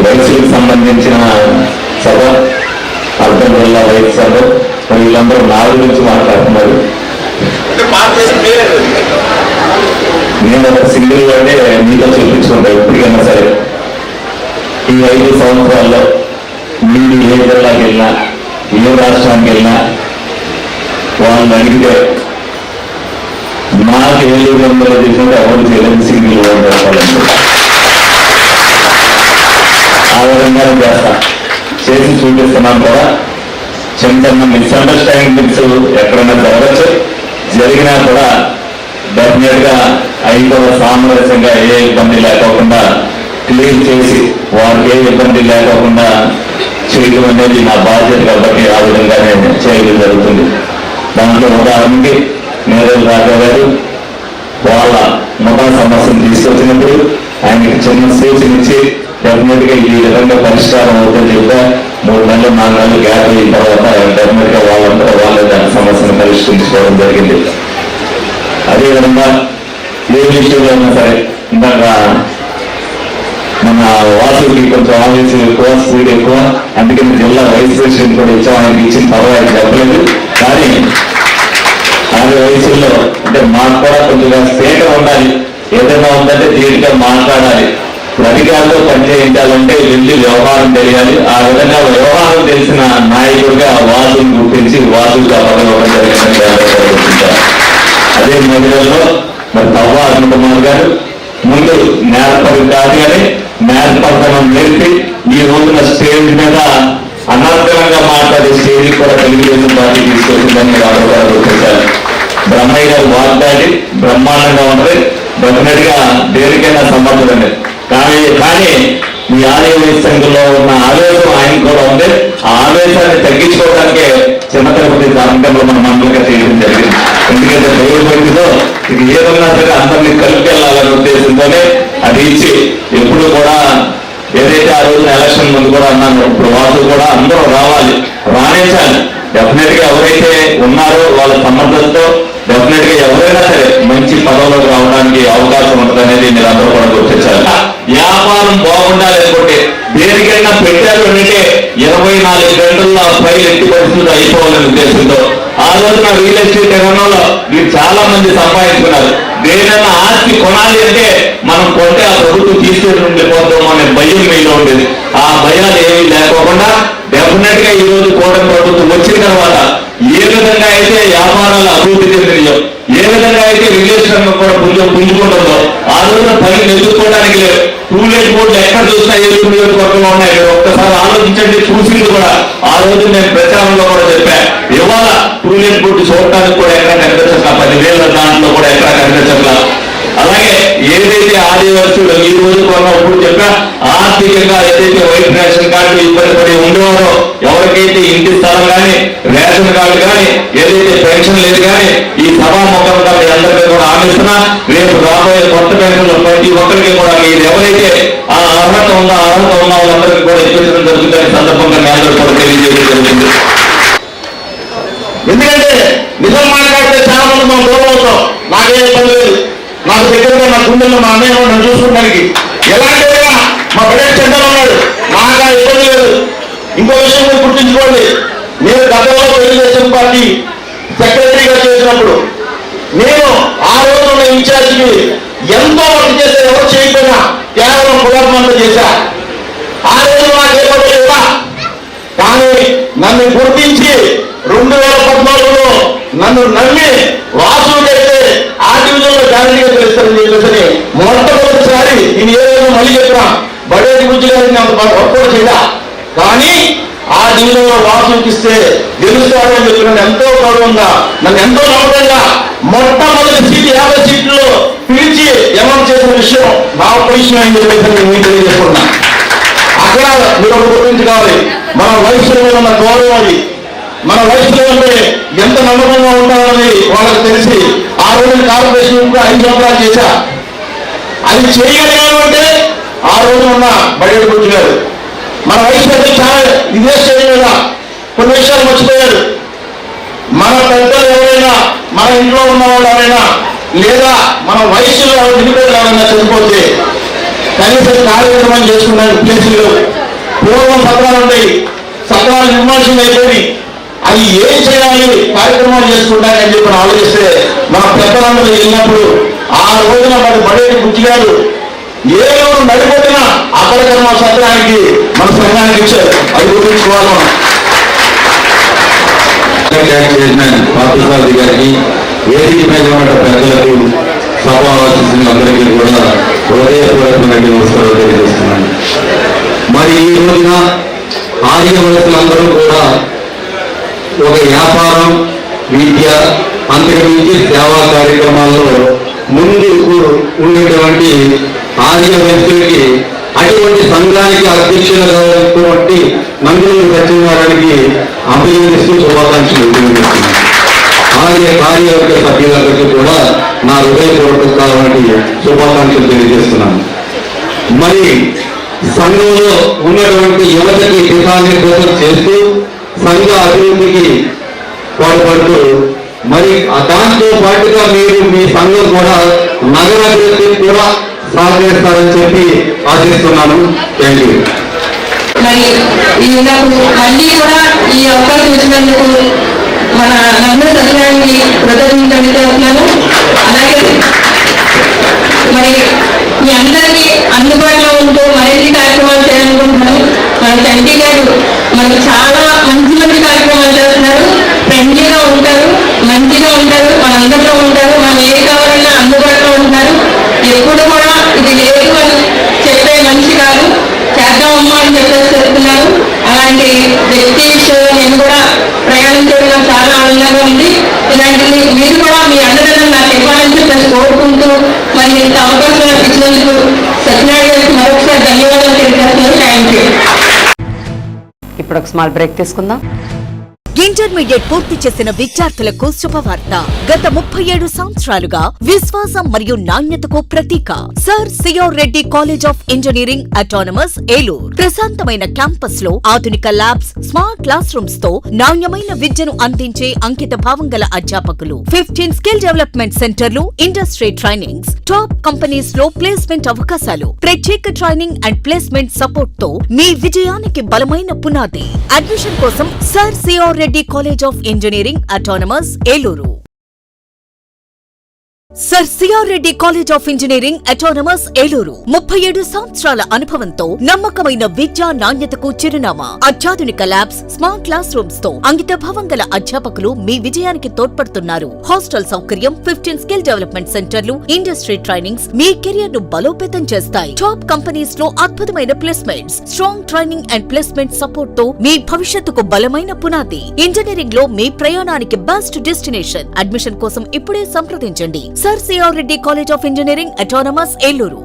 వయసులకు సంబంధించిన సభ, అర్థం వల్ల వయసు సభ, వీళ్ళందరూ నాలుగు నుంచి మాట్లాడుతున్నారు. నేను ఒక సింగిల్ అంటే మీతో చూపించుకుంటా ఎప్పటికైనా సరే. ఈ 5 సంవత్సరాల్లో మీరు ఏ జిల్లాకి వెళ్ళినా, ఏ రాష్ట్రానికి వెళ్ళినా వాళ్ళని అడిగితే నాకు ఏలూరు వందలు తీసుకుంటే ఎవరు చేయలేదు, సింగిల్ వాళ్ళంటే ఆ విధంగా చేస్తా చేసి చూపిస్తున్నాను కూడా. చిన్న చిన్న మిస్అండర్స్టాండింగ్స్ ఎక్కడైనా జరగచ్చు, జరిగినా కూడా డెఫినెట్ గా అవి కూడా సామరస్యంగా ఏ ఇబ్బంది లేకోకుండా క్లియర్ చేసి వారికి ఏ ఇబ్బంది లేకోకుండా చేయడం అనేది నా బాధ్యత కాబట్టి ఆ విధంగానే చేయడం జరుగుతుంది. దాంట్లో ఉదాహరణకి నేరేళ్ళ రాజా గారు వాళ్ళ ముఠా సమస్యను తీసుకొచ్చినప్పుడు ఆయనకి చిన్న సూచన ఇచ్చి డెఫినెట్ గా ఈ విధంగా పరిష్కారం అవుతుంది చెప్తే 3 నెలలు 4 నెలలు గ్యాప్ అయిన తర్వాత డెఫినెట్ గా వాళ్ళంతా వాళ్ళే దాని సమస్యను పరిష్కరించుకోవడం జరిగింది. అదేవిధంగా ఏ విషయంలో ఉన్నా సరే, ఇందాక మన వాసుకి కొంచెం ఆవేశం ఎక్కువ, స్పీడ్ ఎక్కువ, అందుకని జిల్లా వైస్ ప్రెసిడెంట్ కూడా ఇచ్చాం. ఆయనకి ఇచ్చిన పర్వాలేదు చెప్పలేదు, కానీ యాభై వయసుల్లో అంటే మాకు కూడా కొద్దిగా స్పీకర్ ఉండాలి, ఏదైనా ఉందంటే దీనిగా మాట్లాడాలి. అధికారులతో పనిచేయించాలంటే వెళ్ళి వ్యవహారం తెలియాలి. ఆ విధంగా వ్యవహారం తెలిసిన నాయకుడిగా వాసుని గుర్తించి వాసుగా పదవి జరిగింది. అదే మహిళల్లో మరి తవ్వ అరుణ్ కుమార్ గారు ముందు నేర్పడి కాదు కానీ నేర్పడతనం నేర్పి ఈ రోజున స్టేజ్ మీద అనర్గళంగా మాట్లాడే స్టేజ్ కూడా తెలుగుదేశం పార్టీ తీసుకొచ్చిందని రావు గారు గుర్తించారు. బ్రహ్మయ్య గారు వాగ్దాడి బ్రహ్మాండంగా ఉంటుంది, డెఫినెట్ గా దేనికైనా సమర్థులండి. కానీ మీ ఆలయ సంఘంలో ఉన్న ఆవేశం ఆయన కూడా ఉంది. ఆ ఆవేశాన్ని తగ్గించుకోవడానికే చిన్న తిరుపతి కార్యక్రమంలో మన మండలిగా చేయడం జరిగింది. ఎందుకంటే దేవుడి భక్తితో ఇది ఏదన్నా సరే అందరినీ కలిపికెళ్ళాలనే ఉద్దేశంతోనే అది ఇచ్చి ఎప్పుడు కూడా ఏదైతే ఆ రోజున ఎలక్షన్ ముందు కూడా అన్నాను, ఇప్పుడు వాళ్ళు కూడా అందరూ రావాలి, రాణించాలి. డెఫినెట్ గా ఎవరైతే ఉన్నారో వాళ్ళ సమర్థతతో డెఫినెట్ గా ఎవరైనా సరే మంచి పదవులకు రావడానికి అవకాశం ఉంటుంది అనేది మీరు అందరూ కూడా గుర్తించాలి. వ్యాపారం బాగుండాలి అనుకుంటే దేనికైనా పెట్టారు అంటే 24 గంటల్లో ఫైల్ ఎట్టి పరిస్థితులు అయిపోవాలనే ఉద్దేశంతో ఆ రోజున రియల్ ఎస్టేట్ రంగంలో మీరు చాలా మంది సంపాదించుకున్నారు. దేనైనా ఆస్తి కొనాలి అంటే మనం కొంటే ఆ ప్రభుత్వం తీసుకెళ్ళి ఉండిపోతాం అనే భయం మీలో ఉండేది. ఆ భయాలు ఏమీ లేకోకుండా డెఫినెట్ గా ఈ రోజు కూటమి ప్రభుత్వం వచ్చిన తర్వాత ఏ విధంగా అయితే వ్యాపారాలు అభివృద్ధి చెందినాయో, ఏ విధంగా అయితే రిలేషన్ కూడా పుంజుకుంటుందో ఆ రోజున పని ఎదుర్కోవడానికి లేదు. టూలెట్ బోర్డులు ఎక్కడ చూసినా ఏడు నియోజకవర్గంలో ఉన్నాయి. ఒక్కసారి ఆలోచించండి, చూసింది కూడా ఆ రోజు నేను ప్రచారంలో కూడా చెప్పా. ఇవాళ టూలెట్ బోర్డు చూడటానికి కూడా ఎక్కడ కనిపించట్లా, 10,000 దాంట్లో కూడా ఎక్కడ కనిపించట్లా. అలాగే ఏదైతే ఆదివాసులు ఈ రోజు కొన్నప్పుడు చెప్పా, ఆర్థికంగా ఏదైతే వైట్ రేషన్ కార్డు ఇబ్బంది పడి ఉండేవారో, ఎవరికైతే ఇంటి స్థలం కానీ రేషన్ కార్డు కానీ ఏదైతే పెన్షన్ లేదు కానీ ఈ సభాముఖంగా మీ అందరికీ కూడా ఆలోచన రేపు రాబోయే కొత్త పెన్షన్లు ప్రతి ఒక్కరికి కూడా మీరు ఎవరైతే ఆ అర్హత ఉన్న వాళ్ళందరికీ కూడా ఇప్పించడం జరుగుతుంది. సందర్భంగా మీ అందరూ కూడా తెలియజేయడం జరుగుతుంది. ఎందుకంటే నిజం మాట్లాడితే చాలా మంది మనం దూరం అవుతాం. నాకే ఇబ్బంది లేదు, నాకు దగ్గరగా నా గుండెల్లో మా అన్నయ్య నన్ను చూసుకోవడానికి ఎలాంటి మా బడ్జెట్ సెంటర్ ఉన్నాడు, నాకు ఆ ఇబ్బంది లేదు. ఇంకో విషయం మీరు గుర్తుంచుకోండి, నేను గతంలో తెలుగుదేశం పార్టీ సెక్రటరీగా చేసినప్పుడు నేను ఆ రోజు ఉన్న ఇన్ఛార్జికి ఎంతో వర్క్ చేస్తే ఎవరు చేయకపోయినా కేవలం కులాత్మంతా చేశా. ఆ రోజు నాకు ఏ పదవి ఇవ్వా, కానీ నన్ను గుర్తించి 2014లో నన్ను నమ్మి వాసుకైతే ఆ డివిజన్లో గ్యారంటీగా తెలుస్తారని చెప్పేసి మొట్టమొదటిసారి నేను ఏ రోజు మళ్ళీ చెప్పినా బడేటి గురించి గారిని వర్కౌట్ చేయడా, కానీ ఆ డివిజన్లో వాసుకి ఇస్తే గెలుస్తారని చెప్పిన ఎంతో గౌరవంగా నన్ను ఎంతో నమ్మకంగా మొట్టమొదటి సీట్ 50 సీట్లలో పిలిచి అమౌంట్ చేసిన విషయం నా పొజిషన్ అని చెప్పేసి నేను మీకు తెలియజేసుకున్నా. అక్కడ మీరు ఒక గుర్తించుకోవాలి, మన వయసులో ఉన్న గౌరవం అది. మన వయసులో ఉంటే ఎంత నమ్మకంగా ఉంటారని వాళ్ళకి తెలిసి ఆ రోజు కార్పొరేషన్ 5 సంవత్సరాలు చేశా. అది చేయగలిగాను అంటే ఆ రోజు ఉన్న బడ్జెట్ గురించి గారు మన వయసు అయితే చాలా ఇదే స్టేజ్ మీద కొన్ని విషయాలు మర్చిపోయారు. మన పెద్దలు ఎవరైనా, మన ఇంట్లో ఉన్న వాళ్ళు ఎవరైనా, లేదా మన వయసులో నిరుపేదలు ఎవరైనా చనిపోతే కనీసం కార్యక్రమం చేసుకున్నాను ప్లేసులు పూర్వం పత్రాలు ఉంటాయి, సత్రాలు నిర్మాణం అయిపోయి అది ఏం చేయాలి కార్యక్రమాలు చేసుకుంటానని చెప్పి ఆలోచిస్తే మన పెద్దలందరూ వెళ్ళినప్పుడు ఆ రోజున మరి బడేటి బుచ్చిగారు ఏలూరు నడిపొట్టిన అపరకర్మ సత్రానికి మన సంఘానికి ఇచ్చారు. అది గుర్తుంచుకోవాలి. చైర్మన్ పార్థసారథి గారికి, వేదిక మీద ఉన్న పెద్దలకు, సభావాసులందరికీ కూడా హృదయపూర్వకమైన నమస్కారాలు తెలియజేస్తున్నాను. మరి ఈ రోజున ఆదివాసులందరూ కూడా ఒక వ్యాపారం, విద్య, అంతకుమించి సేవా కార్యక్రమాల్లో ముందుకు ఉండేటువంటి ఆదివాసులకి అటువంటి సంఘానికి అధ్యక్షులుగా ఉన్నటువంటి నందమూరి సత్యనారాయణకి అభినందిస్తూ శుభాకాంక్షలు తెలియజేస్తున్నాను. ఆలయ కార్యవర్గ సభ్యులందరికీ కూడా నా హృదయపూర్వకమైనటువంటి శుభాకాంక్షలు తెలియజేస్తున్నాను. మరి సంఘంలో ఉన్నటువంటి యువతకి దిశానిర్దేశం చేస్తూ సంఘ అభివృద్ధికి పాటుపడుతూ మరి దాంతో పాటుగా మీరు మీ సంఘం కూడా నగర అభివృద్ధికి కూడా సహకరిస్తారని చెప్పి ఆశిస్తున్నాను. Thank you. మరి నాకు మళ్ళీ కూడా ఈ అవకాశం ఇచ్చినందుకు మన నందన సత్యనారాయణని కృతజ్ఞతలు తెలియజేస్తున్నాను. అలాగే మరి మీ అందరికీ అందుబాటులో ఉంటూ మరిన్ని కార్యక్రమాలు చేయాలనుకుంటున్నాను. మన తండ్రి గారు మనకు చాలా మంచి కార్యక్రమాలు చేస్తున్నారు. ఫ్రెండ్లీగా ఉంటారు, మంచిగా ఉంటారు, మనందరిలో ఉంటారు. మనం ఏది కావాలన్నా అందుబాటులో ఉంటారు. ఎప్పుడు కూడా ఇది లేదు అని చెప్పే మనిషి కాదు, చేద్దామమ్మా అని చెప్పేసి చెప్తున్నారు. అలాంటి వ్యక్తి విషయంలో నేను కూడా ప్రయాణం చేయడం చాలా ఆనందంగా ఉంది. ఇలాంటివి మీరు కూడా మీ అండదండలు నాకు ఇవ్వాలని చెప్పేసి కోరుకుంటూ మరి ఇంత అవకాశం ఇచ్చినందుకు సత్యనారాయణ గారికి మరొకసారి ధన్యవాదాలు తెలియజేస్తున్నాను. Thank you. ఇప్పుడు ఒక స్మాల్ బ్రేక్ తీసుకుందాం. ఇంటర్మీడియట్ పూర్తి చేసిన విద్యార్థులకు శుభవార్త. గత 37 సంవత్సరాలుగా విశ్వాసం మరియు నాణ్యతకు ప్రతీక sir CR Reddy college of engineering autonomous Eluru. ప్రశాంతమైన క్యాంపస్ లో ఆధునిక ల్యాబ్స్, స్మార్ట్ క్లాస్ రూమ్స్ తో నాణ్యమైన విద్యను అందించే అంకిత భావం గల అధ్యాపకులు, 15 స్కిల్ డెవలప్మెంట్ సెంటర్లు, ఇండస్ట్రీ ట్రైనింగ్స్, టాప్ కంపెనీస్ లో ప్లేస్మెంట్ అవకాశాలు, ప్రత్యేక ట్రైనింగ్ అండ్ ప్లేస్మెంట్ సపోర్ట్ తో మీ విజయానికి బలమైన పునాది. అడ్మిషన్ కోసం sir CR Reddy college of engineering autonomous Eluru. Sir CR Reddy college of engineering autonomous Eluru 37 సంవత్సరాల అనుభవంతో నమ్మకమైన విద్యా నాణ్యతకు చిరునామా. అత్యాధునిక ల్యాబ్స్, స్మార్ట్ క్లాస్ రూమ్స్ తో అంకిత భావం గల అధ్యాపకులు మీ విజయానికి తోడ్పడుతున్నారు. హాస్టల్ సౌకర్యం, 15 స్కిల్ డెవలప్మెంట్ సెంటర్లు, ఇండస్ట్రీ ట్రైనింగ్స్ మీ కెరియర్ ను బలోపేతం చేస్తాయి. టాప్ కంపెనీస్ లో అద్భుతమైన placements, strong training and placement support తో మీ భవిష్యత్తుకు బలమైన పునాది. ఇంజనీరింగ్ లో మీ ప్రయాణానికి బెస్ట్ డెస్టినేషన్. అడ్మిషన్ కోసం ఇప్పుడే సంప్రదించండి. Sir CR Reddy college of engineering autonomous Eluru.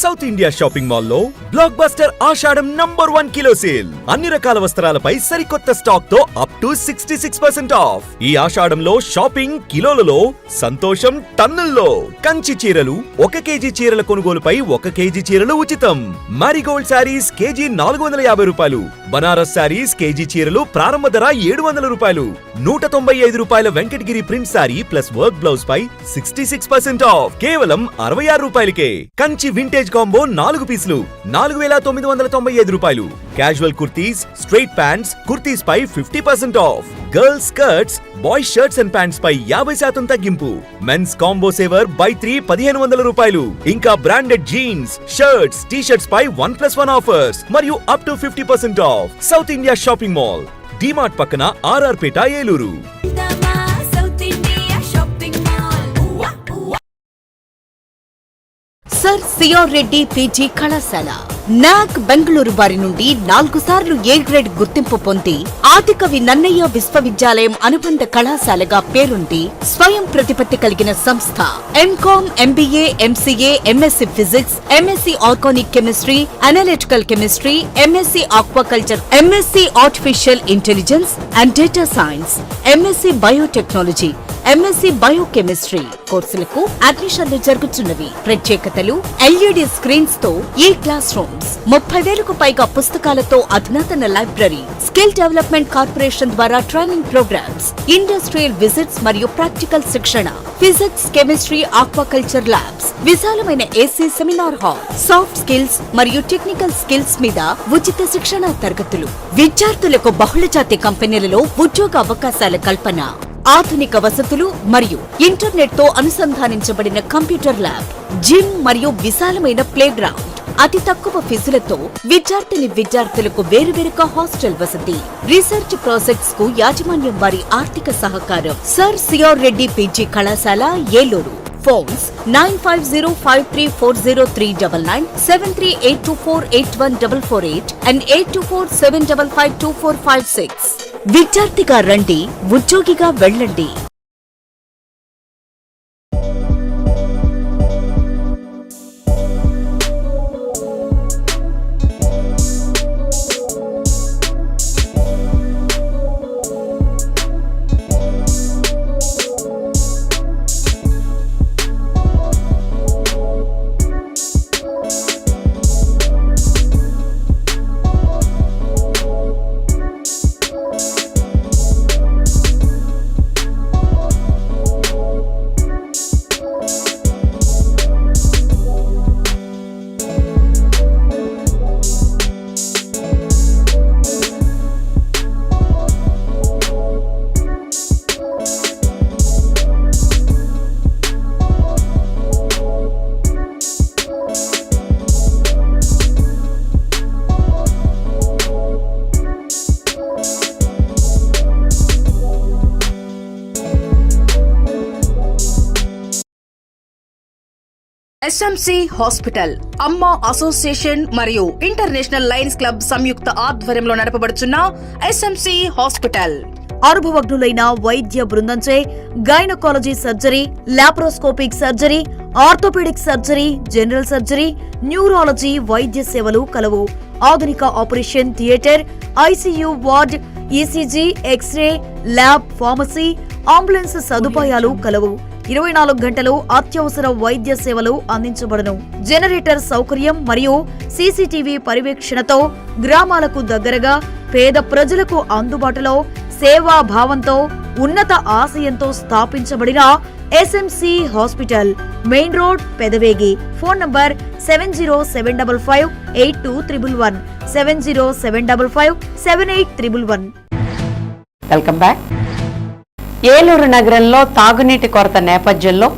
South India Shopping mall లో బ్లాక్ బస్టర్ ఆషాఢం #1 కిలో సేల్. అన్ని రకాల వస్త్రాలపై సరికొత్త స్టాక్ తో అప్ టు 66% ఆఫ్. ఈ ఆషాఢంలో షాపింగ్ కిలోలలో, సంతోషం టన్నుల్లో. కంచి చీరలు 1 కేజీ చీరల కొనుగోలుపై 1 కేజీ చీరలు ఉచితం. మారిగోల్డ్ శారీస్ కేజీ 450 రూపాయలు. బనారస్ శారీస్ కేజీ చీరలు ప్రారంభ ధర 700 రూపాయలు. 195 రూపాయల Venkatagiri print sari plus work blouse పై 66% ఆఫ్. కేవలం 66 రూపాయలకే. కంచి వింటేజ్ కాంబో 4 పీసులు 4995 రూపాయలు. Casual kurtis, straight pants, kurtis పై 50% off. Girls skirts, boys shirts and pants పై 50% తగ్గింపు. మెన్స్ కాంబో సేవర్ బై 3 1500 రూపాయలు. ఇంకా branded jeans, shirts, T shirts పై 1+1 ఆఫర్స్ మరియు up to 50% off. South India Shopping Mall, DMart పక్కన RR Peta Eluru. Sir CR Reddy PG కళాశాల నాక్ బెంగళూరు వారి నుండి 4 సార్లు ఏ గ్రేడ్ గుర్తింపు పొంది ఆదికవి నన్నయ్య విశ్వవిద్యాలయం అనుబంధ కళాశాలగా పేరుంది. స్వయం ప్రతిపత్తి కలిగిన సంస్థ. MCom, MBA, MCA, MSc physics, MSc organic chemistry, analytical chemistry, MSc aquaculture, MSc artificial intelligence and data science, MSc biotechnology, MSc biochemistry కోర్సులకు అడ్మిషన్లు జరుగుతున్నవి. ప్రత్యేకతలు: ఎల్ఈడి స్క్రీన్స్ తో ఈ క్లాస్ రూమ్స్, 30,000కు పైగా పుస్తకాలతో అధునాతన లైబ్రరీ, స్కిల్ డెవలప్మెంట్ కార్పొరేషన్ ద్వారా ట్రైనింగ్ ప్రోగ్రామ్స్, ఇండస్ట్రియల్ విజిట్స్ మరియు ప్రాక్టికల్ శిక్షణ, ఫిజిక్స్, కెమిస్ట్రీ, ఆక్వాకల్చర్ ల్యాబ్స్, విశాలమైన AC seminar hall, soft skills మరియు టెక్నికల్ స్కిల్స్ మీద ఉచిత శిక్షణ తరగతులు, విద్యార్థులకు బహుళజాతి కంపెనీలలో ఉద్యోగ అవకాశాల కల్పన, ఆధునిక వసతులు మరియు ఇంటర్నెట్ తో అనుసంధానించబడిన కంప్యూటర్ ల్యాబ్, జిమ్ మరియు విశాలమైన ప్లే గ్రౌండ్. అతి తక్కువ ఫీజులతో విద్యార్థులకు వేరువేరుగా హాస్టల్ వసతి. రీసెర్చ్ ప్రాజెక్ట్స్ కు యాజమాన్యం వారి ఆర్థిక సహకారం. సర్ సిఆర్ రెడ్డి పీజీ కళాశాల ఏలూరు. Phones 9505340399, 7382481448 and 8247552456. విద్యార్థిగా రండి, ఉద్యోగిగా వెళ్ళండి. ఎస్ఎంసి హాస్పిటల్ అమ్మ అసోసియేషన్ మరియు ఇంటర్నేషనల్ లయన్స్ క్లబ్ సంయుక్త ఆధ్వర్యంలో నడపబడుచున్న ఎస్ఎంసి హాస్పిటల్ అనుభవజ్ఞులైన వైద్య బృందంచే gynaecology surgery, laparoscopic surgery, orthopaedic surgery, general surgery, neurology వైద్య సేవలు కలవు. ఆధునిక operation theatre, ICU ward, ECG, X ray, lab, pharmacy, ambulance సదుపాయాలు కలవు. 24 గంటలు అత్యవసర వైద్య సేవలు అందించబడును. జనరేటర్ సౌకర్యం మరియు సీసీటీవీ పర్యవేక్షణతో గ్రామాలకు దగ్గరగా పేద ప్రజలకు అందుబాటులో సేవా భావంతో ఉన్నత ఆశయంతో స్థాపించబడిన SMC hospital, main road, Pedavegi. Phone number 7075582111 70755811. Welcome back. Eluru నగరంలో తాగునీటి కొరత నేపథ్యంలో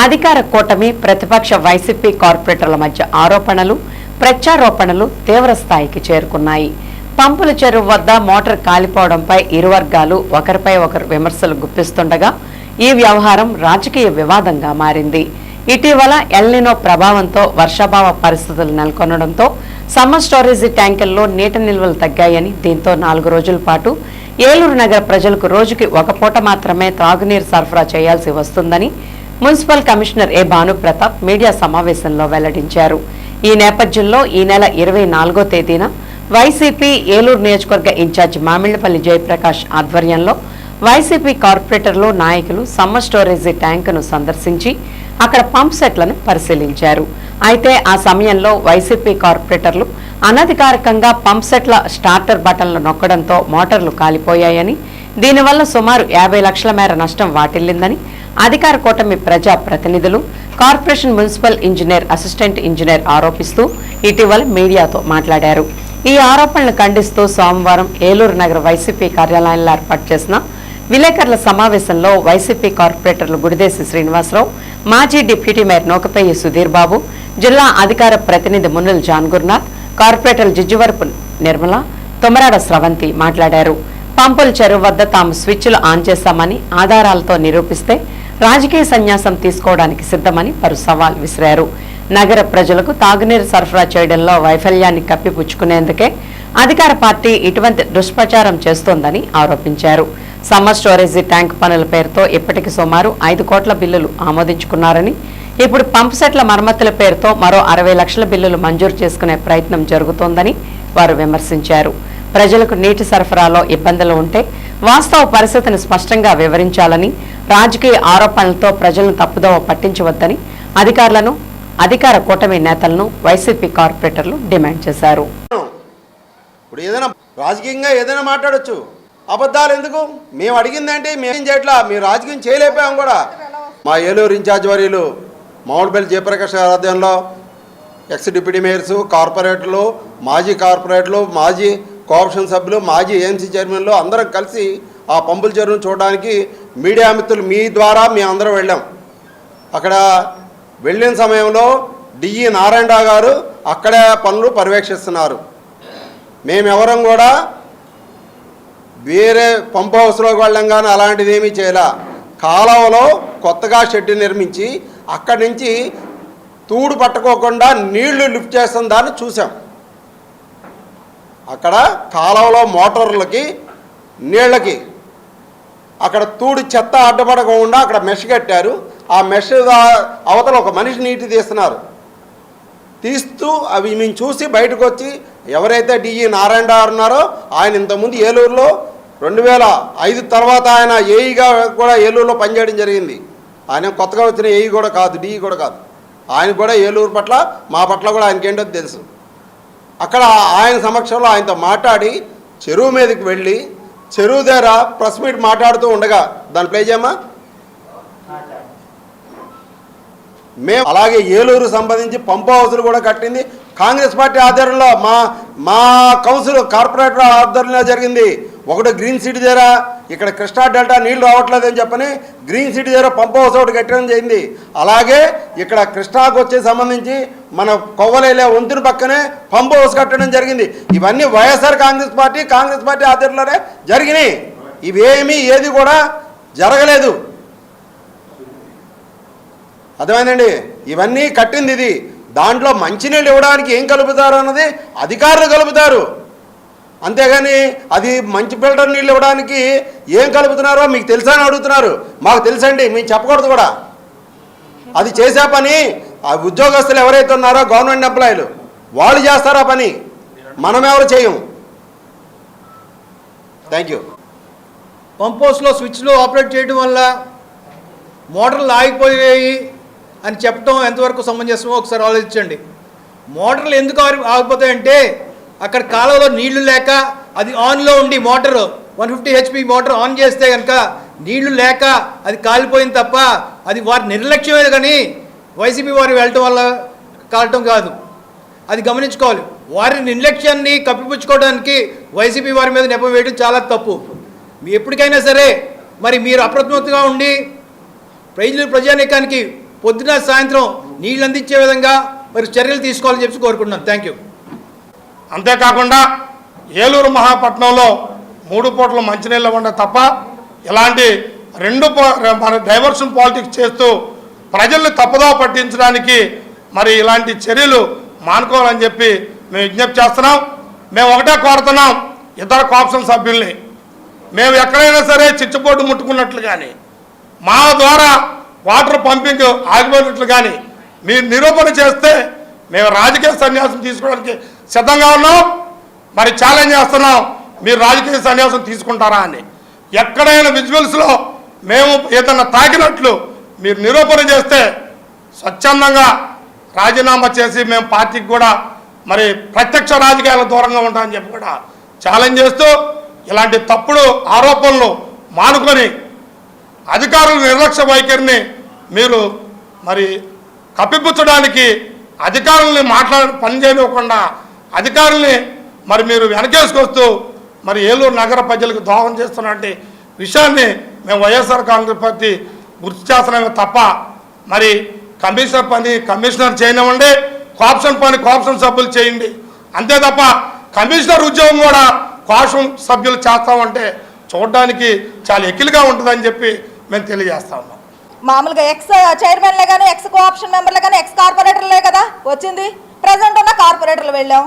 అధికార కూటమి, ప్రతిపక్ష వైసీపీ కార్పొరేటర్ల మధ్య ఆరోపణలు, ప్రత్యారోపణలు తీవ్ర స్థాయికి చేరుకున్నాయి. పంపుల చెరువు వద్ద మోటార్ కాలిపోవడంపై ఇరు వర్గాలు ఒకరిపై ఒకరు విమర్శలు గుప్పిస్తుండగా ఈ వ్యవహారం రాజకీయ వివాదంగా మారింది. ఇటీవల ఎల్నినో ప్రభావంతో వర్షాభావ పరిస్థితులు నెలకొనడంతో సమ్మర్ స్టోరేజీ ట్యాంకుల్లో నీటి నిల్వలు తగ్గాయని, దీంతో 4 రోజుల పాటు ఏలూరు నగర ప్రజలకు రోజుకి 1 పూట మాత్రమే త్రాగునీరు సరఫరా చేయాల్సి వస్తుందని మున్సిపల్ కమిషనర్ ఏ భానుప్రతాప్ మీడియా సమావేశంలో వెల్లడించారు. ఈ నేపథ్యంలో ఈ నెల 24వ తేదీన వైసీపీ ఏలూరు నియోజకవర్గ ఇన్ఛార్జి మామిళ్లపల్లి జయప్రకాష్ ఆధ్వర్యంలో వైసీపీ కార్పొరేటర్లు, నాయకులు సమ్మర్ స్టోరేజీ ట్యాంకును సందర్శించి అక్కడ పంప్ సెట్లను పరిశీలించారు. అయితే ఆ సమయంలో వైసీపీ కార్పొరేటర్లు అనధికారికంగా పంప్ సెట్ల స్టార్టర్ బటన్లు నొక్కడంతో మోటార్లు కాలిపోయాయని, దీనివల్ల సుమారు 50 లక్షల మేర నష్టం వాటిల్లిందని అధికార కూటమి ప్రజా ప్రతినిధులు, corporation municipal engineer, assistant engineer ఆరోపిస్తూ ఇటీవల మీడియాతో మాట్లాడారు. ఈ ఆరోపణలు ఖండిస్తూ సోమవారం ఏలూరు నగర వైసీపీ కార్యాలయంలో ఏర్పాటు చేసిన విలేకరుల సమావేశంలో వైసీపీ కార్పొరేటర్లు గుడిదేశి శ్రీనివాసరావు, మాజీ డిప్యూటీ మేయర్ నోకపేయి సుధీర్ బాబు, జిల్లా అధికార ప్రతినిధి మున్నుల జాన్ గురునాథ్, కార్పొరేటర్ జిజ్జువరపు నిర్మల, తుమరాడ స్రవంతి మాట్లాడారు. పంపుల చెరువు వద్ద తాము స్విచ్లు ఆన్ చేశామని ఆధారాలతో నిరూపిస్తే రాజకీయ సన్యాసం తీసుకోవడానికి సిద్ధమని పలు సవాల్ విసిరారు. నగర ప్రజలకు తాగునీరు సరఫరా చేయడంలో వైఫల్యాన్ని కప్పిపుచ్చుకునేందుకే అధికార పార్టీ ఇటువంటి దుష్ప్రచారం చేస్తోందని ఆరోపించారు. సమ్మర్ స్టోరేజీ ట్యాంక్ పనుల పేరుతో ఇప్పటికి సుమారు 5 కోట్ల బిల్లులు ఆమోదించుకున్నారని, ఇప్పుడు పంప్ సెట్ల మరమ్మతుల పేరుతో మరో 60 లక్షల బిల్లులు మంజూరు చేసుకునే ప్రయత్నం జరుగుతోందని వారు విమర్శించారు. ప్రజలకు నీటి సరఫరాలో ఇబ్బందులు ఉంటే వాస్తవ పరిస్థితిని స్పష్టంగా వివరించాలని, రాజకీయ ఆరోపణలతో ప్రజలను తప్పుదోవ పట్టించవద్దని అధికారులను, అధికార కూటమి నేతలను వైసీపీ కార్పొరేటర్లు డిమాండ్ చేశారు. ఇప్పుడు ఏదైనా రాజకీయంగా ఏదైనా మాట్లాడొచ్చు, అబద్ధాలు ఎందుకు? మేము అడిగిందంటే మేమేం చేయట్లా, మేము రాజకీయం చేయలేకపోయాం కూడా. మా ఏలూరు ఇన్ఛార్జ్ వర్యులు మామిడిపల్లి జయప్రకాష్ ఆధ్వర్యంలో ఎక్స్ డిప్యూటీ మేయర్స్, కార్పొరేటర్లు, మాజీ కార్పొరేటర్లు, మాజీ కోఆప్షన్ సభ్యులు, మాజీ ఏఎంసీ చైర్మన్లు అందరం కలిసి ఆ పంపుల చెరువును చూడడానికి మీడియా మిత్రులు మీ ద్వారా మేము అందరం వెళ్ళాం. అక్కడ వెళ్ళిన సమయంలో డిఈ నారాయణరావు గారు అక్కడే పనులు పర్యవేక్షిస్తున్నారు. మేమెవరం కూడా వేరే పంప్ హౌస్లోకి వెళ్ళం కానీ అలాంటిది ఏమీ చేయాల. కాలువలో కొత్తగా షెడ్ నిర్మించి అక్కడి నుంచి తూడు పట్టుకోకుండా నీళ్లు లిఫ్ట్ చేస్తున్న దాన్ని చూసాం. అక్కడ కాలువలో మోటార్లకి నీళ్ళకి అక్కడ తూడి చెత్త అడ్డపడకుండా అక్కడ మెష్ కట్టారు. ఆ మెష్ అవతల ఒక మనిషి నీటి తీస్తున్నారు. తీస్తూ అవి మేము చూసి బయటకు వచ్చి ఎవరైతే డిఈ నారాయణరావు ఉన్నారో ఆయన ఇంతకుముందు ఏలూరులో 2005 తర్వాత ఆయన ఏఈగా కూడా ఏలూరులో పనిచేయడం జరిగింది. ఆయన కొత్తగా వచ్చిన ఏఈ కూడా కాదు, డిఈ కూడా కాదు. ఆయన కూడా ఏలూరు పట్ల మా పట్ల కూడా ఆయనకేంటో తెలుసు. అక్కడ ఆయన సమక్షంలో ఆయనతో మాట్లాడి చెరువు మీదకి వెళ్ళి చెరువు దగ్గర ప్రెస్ మీట్ మాట్లాడుతూ ఉండగా దాన్ని ప్లే చేయమా. మేము అలాగే ఏలూరు సంబంధించి పంప్ హౌస్లు కూడా కట్టింది కాంగ్రెస్ పార్టీ ఆధ్వర్యంలో, మా కౌన్సిల్ కార్పొరేటర్ ఆధ్వర్యంలో జరిగింది. ఒకటి గ్రీన్ సిటీ దగ్గర ఇక్కడ కృష్ణా డెల్టా నీళ్లు రావట్లేదని చెప్పని గ్రీన్ సిటీ దగ్గర పంప్ హౌస్ ఒకటి కట్టడం జరిగింది. అలాగే ఇక్కడ కృష్ణాకు వచ్చే సంబంధించి మన కొవ్వలేలే వంతుని పక్కనే పంప్ హౌస్ కట్టడం జరిగింది. ఇవన్నీ వైఎస్ఆర్ కాంగ్రెస్ పార్టీ ఆధ్వర్యంలోనే జరిగినాయి. ఇవేమీ ఏది కూడా జరగలేదు. అర్థమైందండి? ఇవన్నీ కట్టింది ఇది. దాంట్లో మంచినీళ్ళు ఇవ్వడానికి ఏం కలుపుతారు అన్నది అధికారులు కలుపుతారు, అంతేగాని అది మంచి ఫిల్టర్ నీళ్ళు ఇవ్వడానికి ఏం కలుపుతున్నారో మీకు తెలుసా అని అడుగుతున్నారు. మాకు తెలుసండి, మేము చెప్పకూడదు కూడా. అది చేసే పని ఆ ఉద్యోగస్తులు ఎవరైతే ఉన్నారో గవర్నమెంట్ ఎంప్లాయీలు వాళ్ళు చేస్తారో పని, మనం ఎవరు చేయం. Thank you. పంప్ హౌస్లో స్విచ్లు ఆపరేట్ చేయడం వల్ల మోటార్లు ఆగిపోయాయి అని చెప్పడం ఎంతవరకు సమంజసమో ఒకసారి ఆలోచించండి. మోటార్లు ఎందుకు ఆగిపోతాయంటే అక్కడ కాలువలో నీళ్లు లేక అది ఆన్లో ఉండి మోటారు 150 HP మోటార్ ఆన్ చేస్తే కనుక నీళ్లు లేక అది కాలిపోయింది తప్ప అది వారి నిర్లక్ష్యమే కానీ వైసీపీ వారు వెళ్ళటం వల్ల కాలటం కాదు. అది గమనించుకోవాలి. వారి నిర్లక్ష్యాన్ని కప్పిపుచ్చుకోవడానికి వైసీపీ వారి మీద నెపం వేయడం చాలా తప్పు. మీ ఎప్పటికైనా సరే మరి మీరు అప్రమత్తంగా ఉండి ప్రజానీకానికి పొద్దున సాయంత్రం నీళ్ళు అందించే విధంగా మరి చర్యలు తీసుకోవాలని చెప్పి కోరుకుంటున్నాను. Thank you. అంతేకాకుండా ఏలూరు మహాపట్నంలో 3 పూటలు మంచినీళ్ళు ఇవ్వండి తప్ప ఇలాంటి డైవర్షన్ పాలిటిక్స్ చేస్తూ ప్రజల్ని తప్పుదోవ పట్టించడానికి మరి ఇలాంటి చర్యలు మానుకోవాలని చెప్పి మేము విజ్ఞప్తి చేస్తున్నాం. మేము ఒకటే కోరుతున్నాం ఇతర కోఆప్షన్ సభ్యుల్ని, మేము ఎక్కడైనా సరే చిచ్చుపోటు ముట్టుకున్నట్లు కానీ మా ద్వారా వాటర్ పంపింగ్ ఆగిపోయినట్లు కానీ మీరు నిరూపణ చేస్తే మేము రాజకీయ సన్యాసం తీసుకోవడానికి సిద్ధంగా ఉన్నాం. మరి ఛాలెంజ్ చేస్తున్నాం, మీరు రాజకీయ సన్యాసం తీసుకుంటారా అని. ఎక్కడైనా విజువల్స్లో మేము ఏదైనా తాకినట్లు మీరు నిరూపణ చేస్తే స్వచ్ఛందంగా రాజీనామా చేసి మేము పార్టీకి కూడా మరి ప్రత్యక్ష రాజకీయాల దూరంగా ఉంటామని చెప్పి కూడా ఛాలెంజ్ చేస్తూ ఇలాంటి తప్పుడు ఆరోపణలు మానుకొని అధికారుల నిర్లక్ష్య వైఖరిని మీరు మరి కప్పిపుచ్చడానికి అధికారుల్ని పని చేయనివ్వకుండా అధికారుల్ని మరి మీరు వెనకేసుకొస్తూ మరి ఏలూరు నగర ప్రజలకు దోహం చేస్తున్నటువంటి విషయాన్ని మేము వైఎస్ఆర్ కాంగ్రెస్ పార్టీ గుర్తు చేస్తున్నామే తప్ప మరి కమిషనర్ పని కమిషనర్ చేయనివ్వండి, కోఆప్షన్ సభ్యులు చేయండి, అంతే తప్ప కమిషనర్ ఉద్యోగం కూడా కోఆప్షన్ సభ్యులు చేస్తామంటే చూడడానికి చాలా ఎక్కిలిగా ఉంటుందని చెప్పి మేము తెలియజేస్తా ఉన్నాం. మామూలుగా ఎక్స్ చైర్మన్లే కానీ ఎక్స్ కోఆప్షన్ మెంబర్లే కానీ ఎక్స్ కార్పొరేటర్లే కదా వచ్చింది. ప్రజెంట్ ఉన్న కార్పొరేటర్లు వెళ్ళాం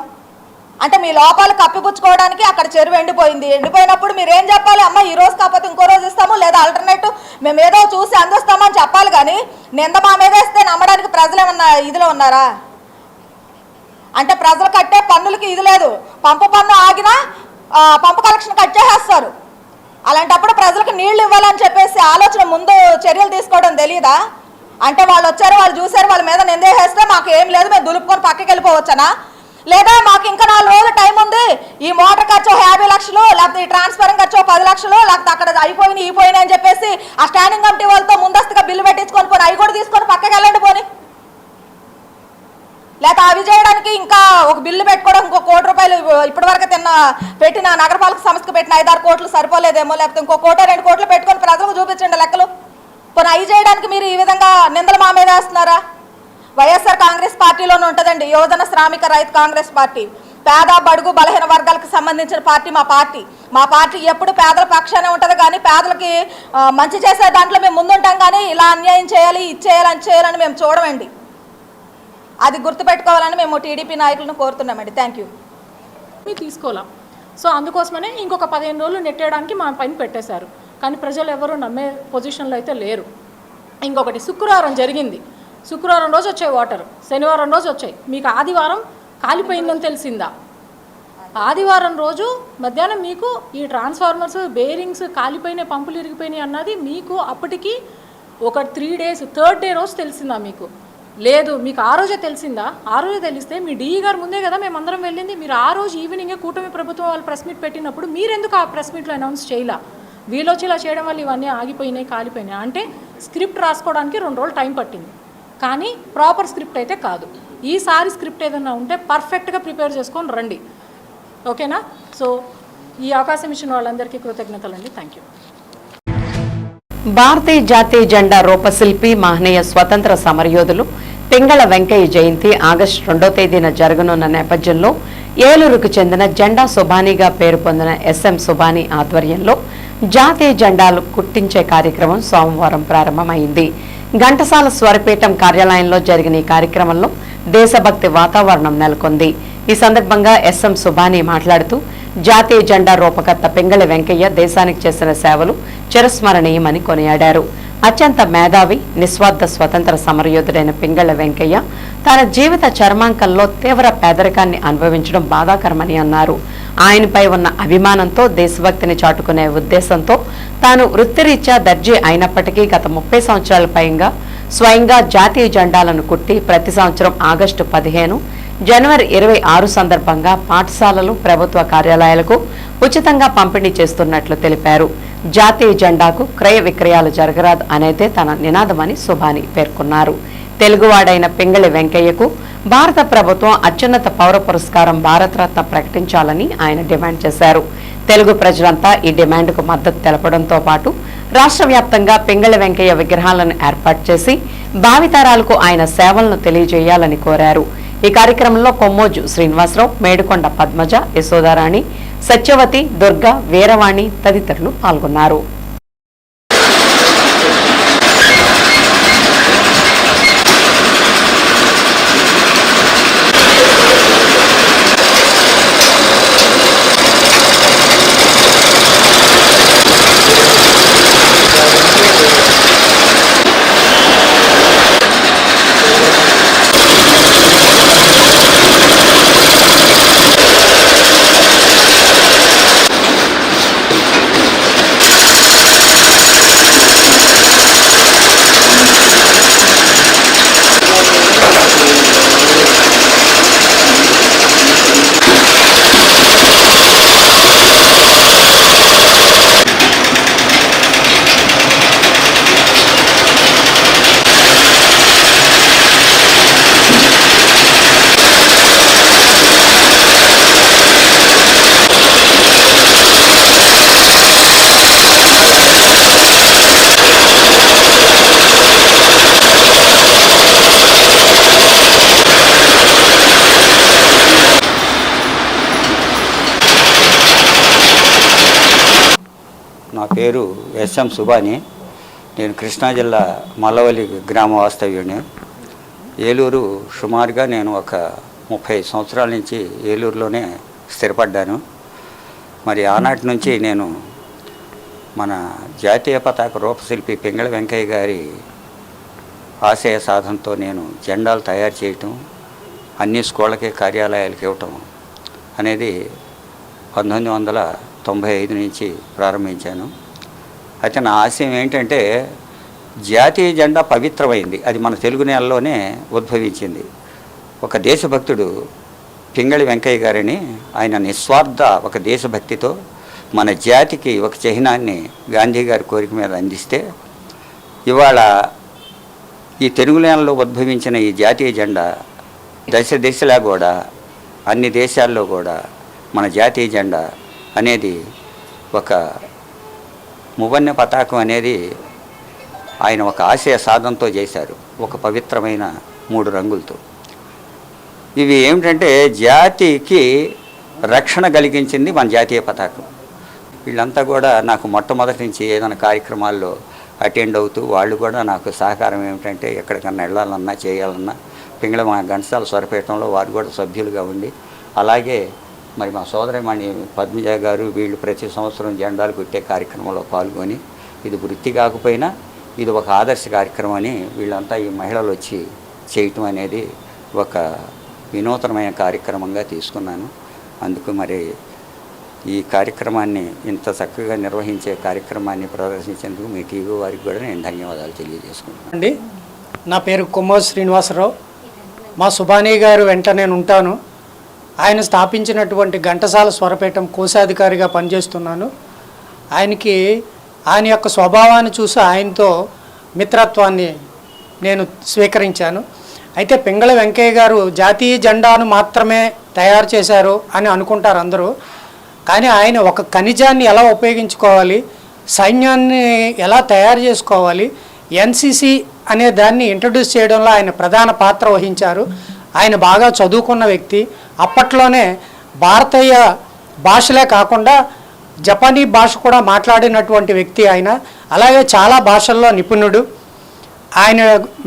అంటే మీ లోపాలు కప్పిపుచ్చుకోవడానికి అక్కడ చెరువు ఎండిపోయింది. ఎండిపోయినప్పుడు మీరు ఏం చెప్పాలి? అమ్మ ఈ రోజు కాకపోతే ఇంకో రోజు ఇస్తాము, లేదా ఆల్టర్నేటివ్ మేము ఏదో చూసి అందిస్తామని చెప్పాలి. కానీ నింద మా మీద వేస్తే నమ్మడానికి ప్రజలు ఏమన్నా ఇదిలో ఉన్నారా? అంటే ప్రజలు కట్టే పన్నులకి ఇది లేదు. పంపు పన్ను ఆగినా పంపు కలెక్షన్ కట్ చేసేస్తారు. అలాంటప్పుడు ప్రజలకు నీళ్లు ఇవ్వాలని చెప్పేసి ఆలోచన ముందు చర్యలు తీసుకోవడం తెలియదా? అంటే వాళ్ళు వచ్చారు, వాళ్ళు చూసారు, వాళ్ళ మీద నిందేసేస్తే మాకు ఏం లేదు, మేము దులుపుకొని పక్కకి వెళ్ళిపోవచ్చనా? లేదా మాకు ఇంకా 4 రోజులు టైం ఉంది, ఈ మోటార్ ఖర్చు 50 లక్షలు, లేకపోతే ఈ ట్రాన్స్ఫరింగ్ ఖర్చు 10 లక్షలు, లేకపోతే అక్కడ అయిపోయినాయి అని చెప్పేసి ఆ స్టాండింగ్ కమిటీ వాళ్ళతో ముందస్తుగా బిల్లు పెట్టించుకొని పోనీ అవి కూడా తీసుకొని పక్కకి వెళ్ళండి పోనీ. లేకపోతే అవి చేయడానికి ఇంకా ఒక బిల్లు పెట్టుకోవడం ఇంకో 1 కోటి రూపాయలు ఇప్పటివరకు పెట్టిన నగరపాలక సంస్థకు పెట్టిన 5-6 కోట్లు సరిపోలేదేమో, లేకపోతే ఇంకో 1 కోటి 2 కోట్లు పెట్టుకొని ప్రజలకు చూపించండి లెక్కలు. పోనీ అవి చేయడానికి మీరు ఈ విధంగా నిందలు మా మీద వేస్తున్నారా? వైఎస్ఆర్ కాంగ్రెస్ పార్టీలోనే ఉంటుందండి యువజన శ్రామిక రైతు కాంగ్రెస్ పార్టీ. పేద బడుగు బలహీన వర్గాలకు సంబంధించిన పార్టీ మా పార్టీ ఎప్పుడు పేదల పక్షానే ఉంటుంది. కానీ పేదలకి మంచి చేసే దాంట్లో మేము ముందుంటాం. కానీ ఇలా అన్యాయం చేయాలి, ఇది చేయాలి, అని చేయాలని మేము చూడమండి. అది గుర్తుపెట్టుకోవాలని మేము టీడీపీ నాయకులను కోరుతున్నామండి. Thank you. తీసుకోవాలా. సో అందుకోసమనే ఇంకొక 15 రోజులు నెట్టేయడానికి మా పైన పెట్టేశారు. కానీ ప్రజలు ఎవరు నమ్మే పొజిషన్లో అయితే లేరు. ఇంకొకటి శుక్రవారం జరిగింది. శుక్రవారం రోజు వచ్చాయి వాటర్, శనివారం రోజు వచ్చాయి. మీకు ఆదివారం కాలిపోయిందని తెలిసిందా? ఆదివారం రోజు మధ్యాహ్నం మీకు ఈ ట్రాన్స్ఫార్మర్స్ బేరింగ్స్ కాలిపోయినాయి, పంపులు ఇరిగిపోయినాయి అన్నది మీకు అప్పటికి ఒక 3 days 3rd day రోజు తెలిసిందా? మీకు లేదు. మీకు ఆ రోజే తెలిసిందా? ఆ రోజే తెలిస్తే మీ డిఈ గారు ముందే కదా మేమందరం వెళ్ళింది. మీరు ఆ రోజు ఈవినింగే కూటమి ప్రభుత్వం వాళ్ళు ప్రెస్ మీట్ పెట్టినప్పుడు మీరెందుకు ఆ ప్రెస్ మీట్లో అనౌన్స్ చేయలా? వీళ్ళొచ్చి ఇలా చేయడం వల్ల ఇవన్నీ ఆగిపోయినాయి, కాలిపోయినాయి అంటే స్క్రిప్ట్ రాసుకోవడానికి 2 రోజులు టైం పట్టింది. కానీ ప్రాపర్ స్క్రిప్ట్ అయితే కాదు. ఈసారి స్క్రిప్ట్ ఏదైనా ఉంటే పర్ఫెక్ట్గా ప్రిపేర్ చేసుకొని రండి, ఓకేనా? సో ఈ అవకాశం ఇచ్చిన వాళ్ళందరికీ కృతజ్ఞతలండి. Thank you. భారతీయ జాతీయ జెండా రూపశిల్పి మహనీయ స్వతంత్ర సమరయోధులు పింగళ వెంకయ్య జయంతి ఆగస్టు 2వ తేదీన జరగనున్న నేపథ్యంలో ఏలూరుకు చెందిన జెండా సుబానీగా పేరు పొందిన ఎస్ఎం సుబానీ ఆధ్వర్యంలో జాతీయ జెండాలు కుట్టించే కార్యక్రమం సోమవారం ప్రారంభమైంది. ఘంటసాల స్వరపీఠం కార్యాలయంలో జరిగిన ఈ కార్యక్రమంలో దేశభక్తి వాతావరణం నెలకొంది. ఈ సందర్భంగా ఎస్ఎం సుబాని మాట్లాడుతూ జాతీయ జెండా రూపకర్త పింగళి వెంకయ్య దేశానికి చేసిన సేవలు చిరస్మరణీయమని కొనియాడారు. అత్యంత మేధావి, నిస్వార్థ స్వతంత్ర సమరయోధుడైన పింగళి వెంకయ్య తన జీవిత చర్మాంకంలో తీవ్ర పేదరికాన్ని అనుభవించడం బాధాకరమని అన్నారు. ఆయనపై ఉన్న అభిమానంతో, దేశభక్తిని చాటుకునే ఉద్దేశంతో తాను వృత్తిరీత్యా దర్జీ అయినప్పటికీ గత 30 సంవత్సరాల పైగా స్వయంగా జాతీయ జెండాలను కుట్టి ప్రతి సంవత్సరం ఆగస్టు 15, జనవరి 26 సందర్భంగా పాఠశాలలు, ప్రభుత్వ కార్యాలయాలకు ఉచితంగా పంపిణీ చేస్తున్నట్లు తెలిపారు. జాతీయ జెండాకు క్రయ విక్రయాలు జరగరాదు అనేదే తన నినాదమని సుబాని పేర్కొన్నారు. తెలుగువాడైన పింగళి వెంకయ్యకు భారత ప్రభుత్వం అత్యున్నత పౌర పురస్కారం భారతరత్న ప్రకటించాలని ఆయన డిమాండ్ చేశారు. తెలుగు ప్రజలంతా ఈ డిమాండ్కు మద్దతు తెలపడంతో పాటు రాష్ట్ర వ్యాప్తంగా పింగళి వెంకయ్య విగ్రహాలను ఏర్పాటు చేసి భావితరాలకు ఆయన సేవలను తెలియజేయాలని కోరారు. ఈ కార్యక్రమంలో కొమ్మోజు శ్రీనివాసరావు, మేడుకొండ పద్మజ, యశోదారాణి, సత్యవతి, దుర్గా, వీరవాణి తదితరులు పాల్గొన్నారు. నా పేరు ఎస్ఎం సుబాని. నేను కృష్ణా జిల్లా మల్లవల్లి గ్రామ వాస్తవ్యుడిని. ఏలూరు సుమారుగా నేను ఒక 30 సంవత్సరాల నుంచి ఏలూరులోనే స్థిరపడ్డాను. మరి ఆనాటి నుంచి నేను మన జాతీయ పతాక రూపశిల్పి పింగళి వెంకయ్య గారి ఆశయ సాధనతో నేను జెండాలు తయారు చేయటం, అన్ని స్కూళ్ళకి కార్యాలయాలకు ఇవ్వటం అనేది 1995 నుంచి ప్రారంభించాను. అయితే నా ఆశయం ఏంటంటే జాతీయ జెండా పవిత్రమైంది, అది మన తెలుగు నేలలోనే ఉద్భవించింది. ఒక దేశభక్తుడు పింగళి వెంకయ్య గారిని ఆయన నిస్వార్థ ఒక దేశభక్తితో మన జాతికి ఒక చిహ్నాన్ని గాంధీ గారి కోరిక మీద అందిస్తే ఇవాళ ఈ తెలుగు నేలలో ఉద్భవించిన ఈ జాతీయ జెండా దశలా కూడా అన్ని దేశాల్లో కూడా మన జాతీయ జెండా అనేది ఒక మువన్నె పతాకం అనేది ఆయన ఒక ఆశయ సాధనతో చేశారు, ఒక పవిత్రమైన 3 రంగులతో. ఇవి ఏమిటంటే జాతికి రక్షణ కలిగించింది మన జాతీయ పతాకం. వీళ్ళంతా కూడా నాకు మొట్టమొదటి నుంచి ఏదైనా కార్యక్రమాల్లో అటెండ్ అవుతూ వాళ్ళు కూడా నాకు సహకారం ఏమిటంటే ఎక్కడికన్నా వెళ్ళాలన్నా చేయాలన్నా పింగళి మా ఘంటసాల స్వరపీఠంలో వారు కూడా సభ్యులుగా ఉండి, అలాగే మరి మా సోదరిమణి పద్మజ గారు వీళ్ళు ప్రతి సంవత్సరం జెండాలు కుట్టే కార్యక్రమంలో పాల్గొని ఇది వృత్తి కాకపోయినా ఇది ఒక ఆదర్శ కార్యక్రమం అని వీళ్ళంతా ఈ మహిళలు వచ్చి చేయటం అనేది ఒక వినూతనమైన కార్యక్రమంగా తీసుకున్నాను. అందుకు మరి ఈ కార్యక్రమాన్ని ఇంత చక్కగా నిర్వహించే కార్యక్రమాన్ని ప్రదర్శించేందుకు మీ టీవీ వారికి కూడా నేను ధన్యవాదాలు తెలియజేసుకుంటాను. అండి, నా పేరు కొమ్మోజు శ్రీనివాసరావు. మా సుబానీ గారు వెంట నేను ఉంటాను. ఆయన స్థాపించినటువంటి ఘంటసాల స్వరపీఠం కోశాధికారిగా పనిచేస్తున్నాను. ఆయన యొక్క స్వభావాన్ని చూసి ఆయనతో మిత్రత్వాన్ని నేను స్వీకరించాను. అయితే పింగళి వెంకయ్య గారు జాతీయ జెండాను మాత్రమే తయారు చేశారు అని అనుకుంటారు అందరూ. కానీ ఆయన ఒక ఖనిజాన్ని ఎలా ఉపయోగించుకోవాలి, సైన్యాన్ని ఎలా తయారు చేసుకోవాలి, ఎన్సిసి అనే దాన్ని ఇంట్రడ్యూస్ చేయడంలో ఆయన ప్రధాన పాత్ర వహించారు. ఆయన బాగా చదువుకున్న వ్యక్తి. అప్పట్లోనే భారతీయ భాషలే కాకుండా జపానీ భాష కూడా మాట్లాడినటువంటి వ్యక్తి ఆయన. అలాగే చాలా భాషల్లో నిపుణుడు. ఆయన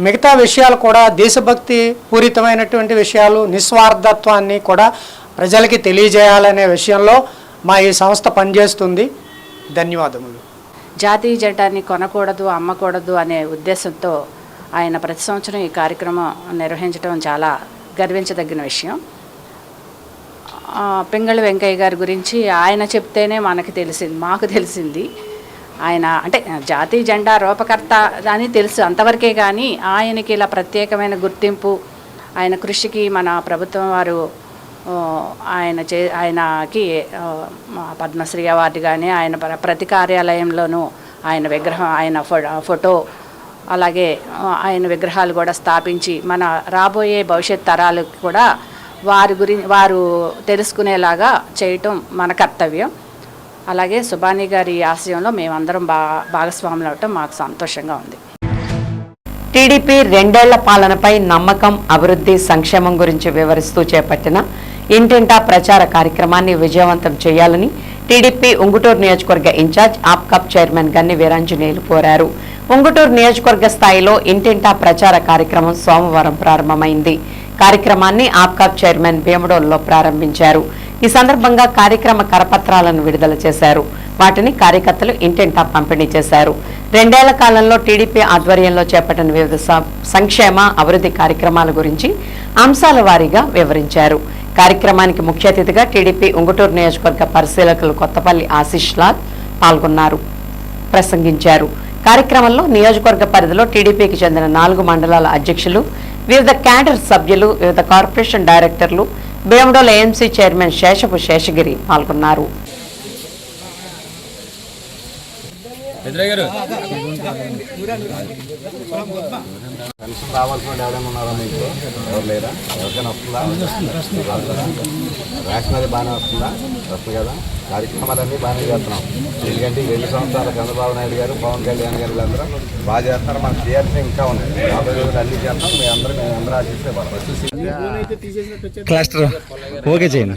మిగతా విషయాలు కూడా దేశభక్తి పూరితమైనటువంటి విషయాలు, నిస్వార్థత్వాన్ని కూడా ప్రజలకి తెలియజేయాలనే విషయంలో మా ఈ సంస్థ పనిచేస్తుంది. ధన్యవాదములు. జాతీయ జెండాన్ని కొనకూడదు, అమ్మకూడదు అనే ఉద్దేశంతో ఆయన ప్రతి సంవత్సరం ఈ కార్యక్రమం నిర్వహించడం చాలా గర్వించదగిన విషయం. పింగళి వెంకయ్య గారి గురించి ఆయన చెప్తేనే మాకు తెలిసింది. ఆయన అంటే జాతీయ జెండా రూపకర్త అని తెలుసు, అంతవరకే. కానీ ఆయనకి ఇలా ప్రత్యేకమైన గుర్తింపు, ఆయన కృషికి మన ప్రభుత్వం వారు ఆయనకి పద్మశ్రీ అవార్డు కానీ, ఆయన ప్రతి కార్యాలయంలోనూ ఆయన విగ్రహం, ఆయన ఫోటో, అలాగే ఆయన విగ్రహాలు కూడా స్థాపించి మన రాబోయే భవిష్యత్ తరాలకు కూడా వారు తెలుసుకునేలాగా చేయటం మన కర్తవ్యం. అలాగే సుబాని గారి ఆశయంలో మేమందరం భాగస్వాములు అవటం మాకు సంతోషంగా ఉంది. టీడీపీ 2 ఏళ్ల పాలనపై నమ్మకం, అభివృద్ధి, సంక్షేమం గురించి వివరిస్తూ చేపట్టిన ఇంటింటా ప్రచార కార్యక్రమాన్ని విజయవంతం చేయాలని టీడీపీ ఉంగుటూరు నియోజకవర్గ ఇన్ఛార్జ్ ఆప్కాప్ చైర్మన్ గన్ని వీరాంజనేయులు కోరారు. ఉంగుటూరు నియోజకవర్గ స్థాయిలో ఇంటింటా ప్రచార కార్యక్రమం సోమవారం ప్రారంభమైంది. కార్యక్రమాన్ని ఆప్కాప్ చైర్మన్ భీమడోల్లో ప్రారంభించారు. ఈ సందర్భంగా కార్యక్రమ కరపత్రాలను విడుదల చేశారు. వాటిని కార్యకర్తలు ఇంటింటా పంపిణీ చేశారు. 2 ఏళ్ల కాలంలో టీడీపీ ఆధ్వర్యంలో చేపట్టిన వివిధ సంక్షేమ, అభివృద్ధి కార్యక్రమాల గురించి అంశాల వారీగా వివరించారు. కార్యక్రమానికి ముఖ్య అతిథిగా టీడీపీ ఉంగుటూరు నియోజకవర్గ పరిశీలకులు కొత్తపల్లి ఆశీష్ లాల్ ప్రసంగించారు. కార్యక్రమంలో నియోజకవర్గ పరిధిలో టీడీపీకి చెందిన 4 మండలాల అధ్యక్షులు, వివిధ క్యాడర్ సభ్యులు, వివిధ కార్పొరేషన్ డైరెక్టర్లు, భీమడోల్ ఏఎంసీ చైర్మన్ శేషపు శేషగిరి పాల్గొన్నారు. రావాల్సిన ఎవరైనా ఉన్నారా మీకు? ఎవరు లేరా? ఎవరికైనా వస్తుందా? రేషన్ అది బాగానే వస్తుందా? వస్తుంది కదా. కార్యక్రమాలన్నీ బాగానే చేస్తున్నాం. ఎందుకంటే 2 సంవత్సరాలు చంద్రబాబు నాయుడు గారు, పవన్ కళ్యాణ్ గారు వీళ్ళందరూ బాగా చేస్తున్నారు. మనకు చేయాల్సిన ఇంకా ఉన్నాయి. 50 రోజులు అన్నీ చేస్తాం. మేమందరూ ఆశిస్తే క్లస్టర్ ఓకే చేయండి.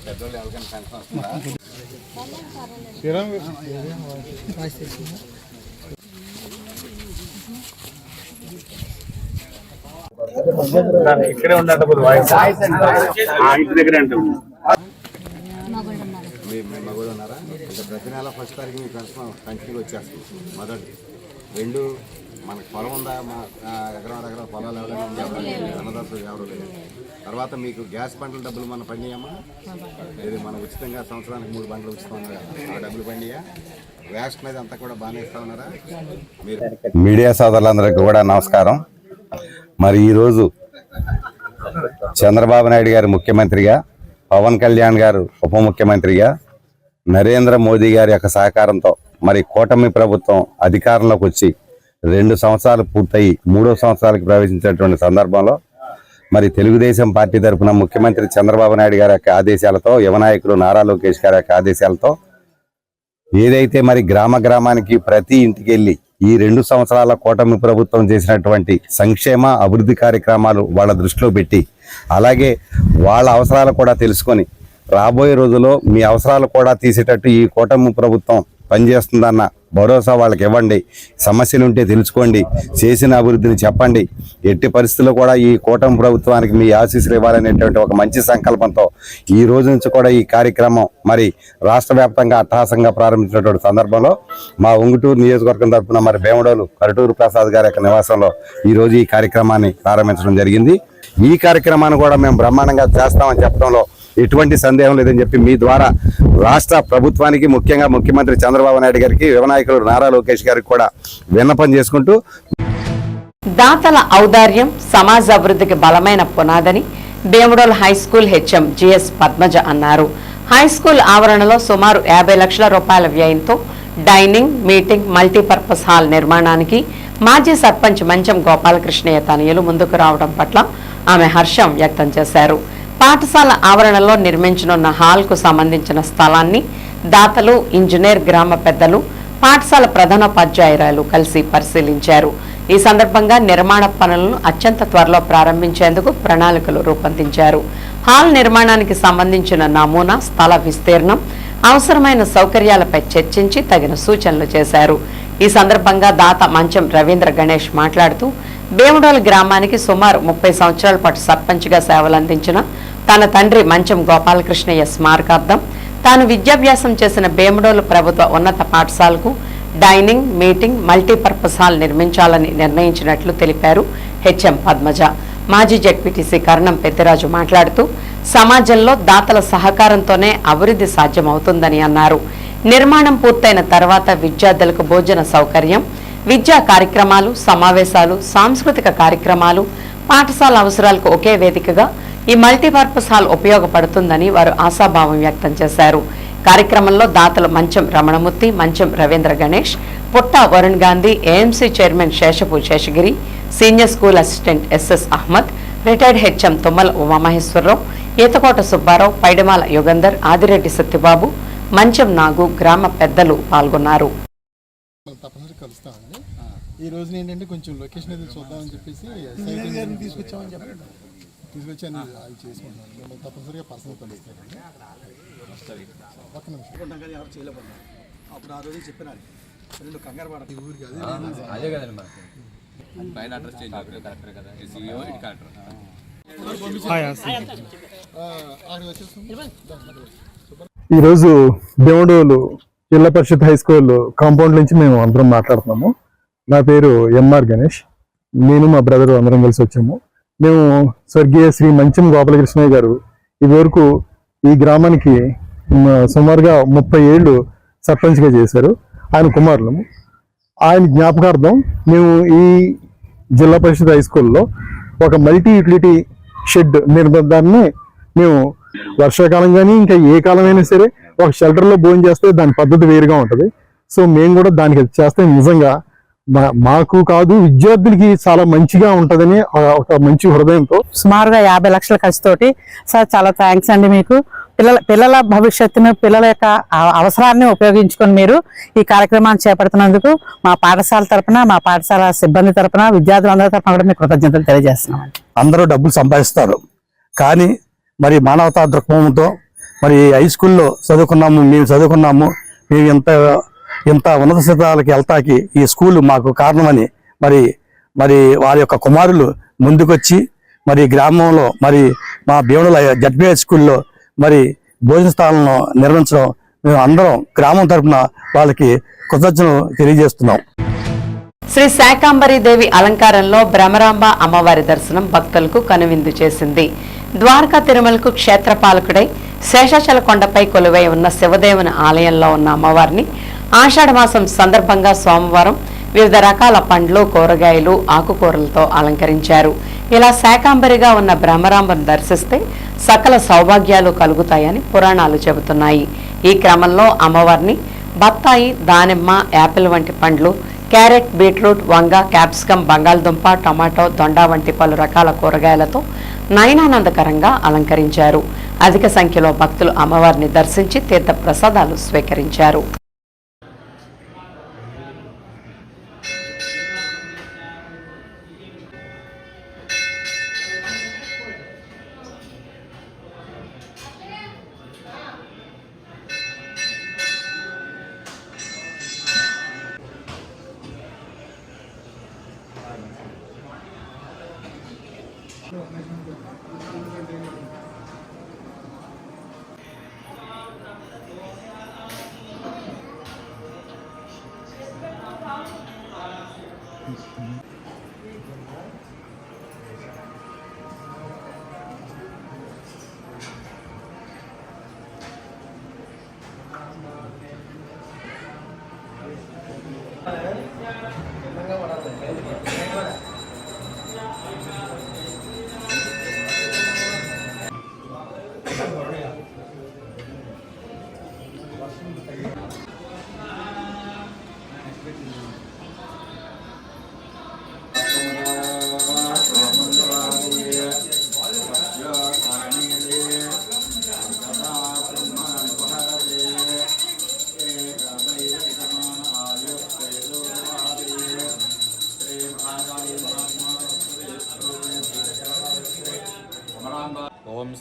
పెద్దోళ్ళు ఎవరికైనా పెన్షన్ వస్తుందా? ఇక్కడే ఉండండి. ఇంటి దగ్గర అంటే మగోడు ఉన్నారా? ఇంకా ప్రతి నెల 1వ తారీఖు మీ పెన్షన్ కంటిన్యూ వచ్చేస్తుంది. మొదటి 2 మనకు పొలం ఉందా? ఎకరాల పొలాలు ఎవరైనా అన్నదాతలు ఎవరు లేదు. తర్వాత మీకు గ్యాస్ బండ్ల డబ్బులు మన పండియమ్మా? ఇది మనం ఉచితంగా సంవత్సరానికి 3 బండ్లు ఉచితం ఉన్నారు కదా, ఆ డబ్బులు పండియా? రేషన్ అది అంతా కూడా బాగానే ఇస్తా ఉన్నారా? మీరు మీడియా సోదరులందరికీ కూడా నమస్కారం. మరి ఈరోజు చంద్రబాబు నాయుడు గారు ముఖ్యమంత్రిగా, పవన్ కళ్యాణ్ గారు ఉప ముఖ్యమంత్రిగా, నరేంద్ర మోదీ గారి యొక్క సహకారంతో మరి కూటమి ప్రభుత్వం అధికారంలోకి వచ్చి 2 సంవత్సరాలు పూర్తయి 3వ సంవత్సరాలకు ప్రవేశించినటువంటి సందర్భంలో మరి తెలుగుదేశం పార్టీ తరఫున ముఖ్యమంత్రి చంద్రబాబు నాయుడు గారి యొక్క ఆదేశాలతో, యువ నాయకులు నారా లోకేష్ గారి యొక్క ఆదేశాలతో ఏదైతే మరి గ్రామానికి ప్రతి ఇంటికి వెళ్ళి ఈ 2 సంవత్సరాల కూటమి ప్రభుత్వం చేసినటువంటి సంక్షేమ, అభివృద్ధి కార్యక్రమాలు వాళ్ళ దృష్టిలో పెట్టి, అలాగే వాళ్ళ అవసరాలు కూడా తెలుసుకొని రాబోయే రోజుల్లో మీ అవసరాలు కూడా తీసేటట్టు ఈ కూటమి ప్రభుత్వం పనిచేస్తుందన్న భరోసా వాళ్ళకి ఇవ్వండి. సమస్యలు ఉంటే తెలుసుకోండి, చేసిన అభివృద్ధిని చెప్పండి. ఎట్టి పరిస్థితుల్లో కూడా ఈ కూటమి ప్రభుత్వానికి మీ ఆశీస్సులు ఇవ్వాలనేటువంటి ఒక మంచి సంకల్పంతో ఈ రోజు నుంచి కూడా ఈ కార్యక్రమం మరి రాష్ట్ర వ్యాప్తంగా అట్టహాసంగా ప్రారంభించినటువంటి సందర్భంలో మా ఉంగుటూరు నియోజకవర్గం తరఫున మరి భీమడోలు కరటూరు ప్రసాద్ గారి యొక్క నివాసంలో ఈరోజు ఈ కార్యక్రమాన్ని ప్రారంభించడం జరిగింది. ఈ కార్యక్రమాన్ని కూడా మేము బ్రహ్మాండంగా చేస్తామని చెప్పడంలో ఎటువంటి సందేహం లేదని చెప్పి మీ ద్వారా రాష్ట్ర ప్రభుత్వానికి, ముఖ్యంగా ముఖ్యమంత్రి చంద్రబాబు నాయుడు గారికి, యువ నాయకులు నారా లోకేష్ గారికి కూడా విన్నపం చేసుకుంటూ దాతల ఔదార్యం సమాజ అభివృద్ధికి బలమైన పునాదని Bhimadole high school HM GS Padmaja అన్నారు. హైస్కూల్ ఆవరణలో సుమారు 50 లక్షల రూపాయల వ్యయంతో డైనింగ్, మీటింగ్, మల్టీపర్పస్ హాల్ నిర్మాణానికి మాజీ సర్పంచ్ మంచం గోపాలకృష్ణయ్య తనయులు ముందుకు రావడం పట్ల ఆమె హర్షం వ్యక్తం చేశారు. పాఠశాల ఆవరణలో నిర్మించనున్న హాల్కు సంబంధించిన స్థలాన్ని దాతలు, ఇంజనీర్, గ్రామ పెద్దలు, పాఠశాల ప్రధానోపాధ్యాయురాలు కలిసి పరిశీలించారు. ఈ సందర్భంగా నిర్మాణ పనులను అత్యంత త్వరలో ప్రారంభించేందుకు ప్రణాళికలు రూపొందించారు. హాల్ నిర్మాణానికి సంబంధించిన నమూనా, స్థల విస్తీర్ణం, అవసరమైన సౌకర్యాలపై చర్చించి తగిన సూచనలు చేశారు. ఈ సందర్భంగా దాత మంచం రవీంద్ర గణేష్ మాట్లాడుతూ భీమడోల్ గ్రామానికి సుమారు 30 సంవత్సరాల పాటు సర్పంచ్గా సేవలందించిన తన తండ్రి మంచం గోపాలకృష్ణయ్య స్మారకార్థం తాను విద్యాభ్యాసం చేసిన భీమడోల్ ప్రభుత్వ ఉన్నత పాఠశాలకు డైనింగ్, మీటింగ్, మల్టీపర్పస్ హాల్ నిర్మించాలని నిర్ణయించినట్లు తెలిపారు హెచ్ఎం పద్మజ. మాజీ జెడ్పీటీసీ కరణం పెద్దిరాజు మాట్లాడుతూ సమాజంలో దాతల సహకారంతోనే అభివృద్ధి సాధ్యమవుతుందని అన్నారు. నిర్మాణం పూర్తయిన తర్వాత విద్యార్థులకు భోజన సౌకర్యం, విద్యా కార్యక్రమాలు, సమావేశాలు, సాంస్కృతిక కార్యక్రమాలు, పాఠశాల అవసరాలకు ఒకే వేదికగా ఈ మల్టీపర్పస్ హాల్ ఉపయోగపడుతుందని వారు ఆశాభావం వ్యక్తం చేశారు. కార్యక్రమంలో దాతలు మంచం రమణమూర్తి, మంచం Ravindra Ganesh, Putta Varun Gandhi, AMC chairman Seshapu Seshagiri, senior school assistant SS Ahmed, retired HM Tummala Umamaheswararao, Ethakota Subbarao, Paidimala Yugandhar, Adireddy Satyababu, Mancham Nagu, గ్రామ పెద్దలు పాల్గొన్నారు. తప్పనిసరి కలుస్తామండి. ఈ రోజు ఏంటంటే కొంచెం లొకేషన్ అది చూద్దామని చెప్పేసి తీసుకొచ్చామని చెప్పండి, తీసుకొచ్చి అన్ని అవి చేసుకుంటాం. మేము తప్పనిసరిగా పర్సనల్ కలుస్తామండి. ఒక్క నిమిషం ఎవరు చేయలేకపోతున్నాం. అప్పుడు ఆ రోజు చెప్పినారు రెండు కంగారు పడ ఈ ఊరికి అదే కదండి మనకి పైన అడ్రస్ చేంజ్ కలెక్టర్ కదా, సిఇఓ ఇటు కలెక్టర్ ఈరోజు భీమడోలు జిల్లా పరిషత్ హై స్కూల్ కాంపౌండ్ నుంచి మేము అందరం మాట్లాడుతున్నాము. నా పేరు ఎంఆర్ గణేష్. నేను మా బ్రదర్ అందరం కలిసి వచ్చాము. మేము స్వర్గీయ శ్రీ మంచం గోపాలకృష్ణయ్య గారు ఇదివరకు ఈ గ్రామానికి సుమారుగా 30 ఏళ్ళు సర్పంచ్గా చేశారు. ఆయన కుమారులము. ఆయన జ్ఞాపకార్థం మేము ఈ జిల్లా పరిషత్ హై స్కూల్లో ఒక మల్టీ యూటిలిటీ షెడ్ నిర్మాణాన్ని మేము వర్షాకాలం కానీ ఇంకా ఏ కాలమైనా సరే ఒక షెల్టర్లో భోజనం చేస్తే దాని పద్ధతి వేరుగా ఉంటుంది. సో మేము కూడా దానికి చేస్తే నిజంగా మాకు కాదు విద్యార్థులకి చాలా మంచిగా ఉంటుందని ఒక మంచి హృదయంతో సుమారుగా 50 లక్షల ఖర్చుతోటి సార్ చాలా థ్యాంక్స్ అండి మీకు. పిల్లల భవిష్యత్తును, పిల్లల యొక్క అవసరాన్ని ఉపయోగించుకొని మీరు ఈ కార్యక్రమాన్ని చేపడుతున్నందుకు మా పాఠశాల తరపున, మా పాఠశాల సిబ్బంది తరపున, విద్యార్థులందరి తరపున కూడా మీకు కృతజ్ఞతలు తెలియజేస్తున్నాం. అందరూ డబ్బులు సంపాదిస్తారు కానీ మరి మానవతా దృక్పథంతో మరి హై స్కూల్లో చదువుకున్నాము, మేము ఇంత ఉన్నత స్థితాలకి వెళ్తాకి ఈ స్కూల్ మాకు కారణమని మరి వారి యొక్క కుమారులు ముందుకొచ్చి మరి గ్రామంలో మరి మా భీమడోల్ జడ్పీహెచ్ స్కూల్లో మరి భోజన స్థానాలను నిర్మించడం మేము అందరం గ్రామం తరఫున వాళ్ళకి కృతజ్ఞతలు తెలియజేస్తున్నాం. శ్రీ శాకాంబరీదేవి అలంకారంలో భ్రమరాంబ అమ్మవారి దర్శనం భక్తులకు కనువిందు చేసింది. ద్వారకా తిరుమలకు క్షేత్రపాలకుడై శేషాచల కొండపై కొలువై ఉన్న శివదేవుని ఆలయంలో ఉన్న అమ్మవారిని ఆషాఢమాసం సందర్భంగా సోమవారం వివిధ రకాల పండ్లు, కూరగాయలు, ఆకుకూరలతో అలంకరించారు. ఇలా శాకాంబరిగా ఉన్న బ్రహ్మరాంబను దర్శిస్తే సకల సౌభాగ్యాలు కలుగుతాయని పురాణాలు చెబుతున్నాయి. ఈ క్రమంలో అమ్మవారిని బత్తాయి, దానిమ్మ, యాపిల్ వంటి పండ్లు, క్యారెట్, బీట్రూట్, వంగ, క్యాప్సికం, బంగాళదుంప, టమాటో, దొండ వంటి పలు రకాల కూరగాయలతో నయనానందకరంగా అలంకరించారు. అధిక సంఖ్యలో భక్తులు అమ్మవారిని దర్శించి తీర్థ ప్రసాదాలు స్వీకరించారు.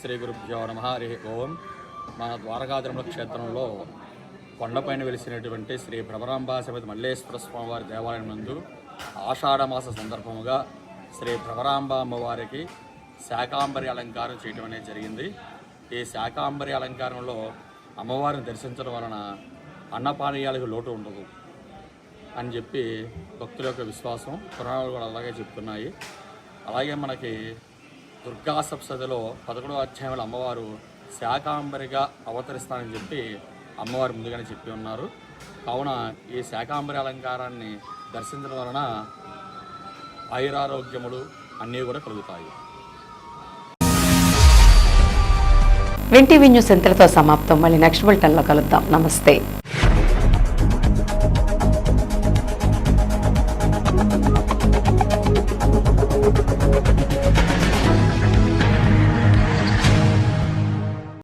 శ్రీ గురుభ్యో నమః. హరి ఓం. మన ద్వారకాతిరుమల క్షేత్రంలో కొండపైన వెలిసినటువంటి శ్రీ భ్రమరాంబా సమేత మల్లేశ్వర స్వామివారి దేవాలయం నందు ఆషాఢమాస సందర్భముగా శ్రీ భ్రమరాంబ అమ్మవారికి శాకాంబరి అలంకారం చేయడం అనేది జరిగింది. ఈ శాకాంబరి అలంకారంలో అమ్మవారిని దర్శించడం వలన అన్నపానీయాలకు లోటు ఉండదు అని చెప్పి భక్తుల యొక్క విశ్వాసం, పురాణాలు కూడా అలాగే చెప్తున్నాయి. అలాగే మనకి దుర్గా సప్తశతిలో 11వ అధ్యాయంలో అమ్మవారు శాకాంబరిగా అవతరిస్తానని చెప్పి అమ్మవారు ముందుగానే చెప్పి ఉన్నారు. కావున ఈ శాకాంబరి అలంకారాన్ని దర్శించడం వలన ఆయురారోగ్యములు అన్నీ కూడా కలుగుతాయి. విన్ టీవీ న్యూస్ ఇంతటితో సమాప్తం. మళ్ళీ నెక్స్ట్ బులెటిన్లో కలుద్దాం. నమస్తే.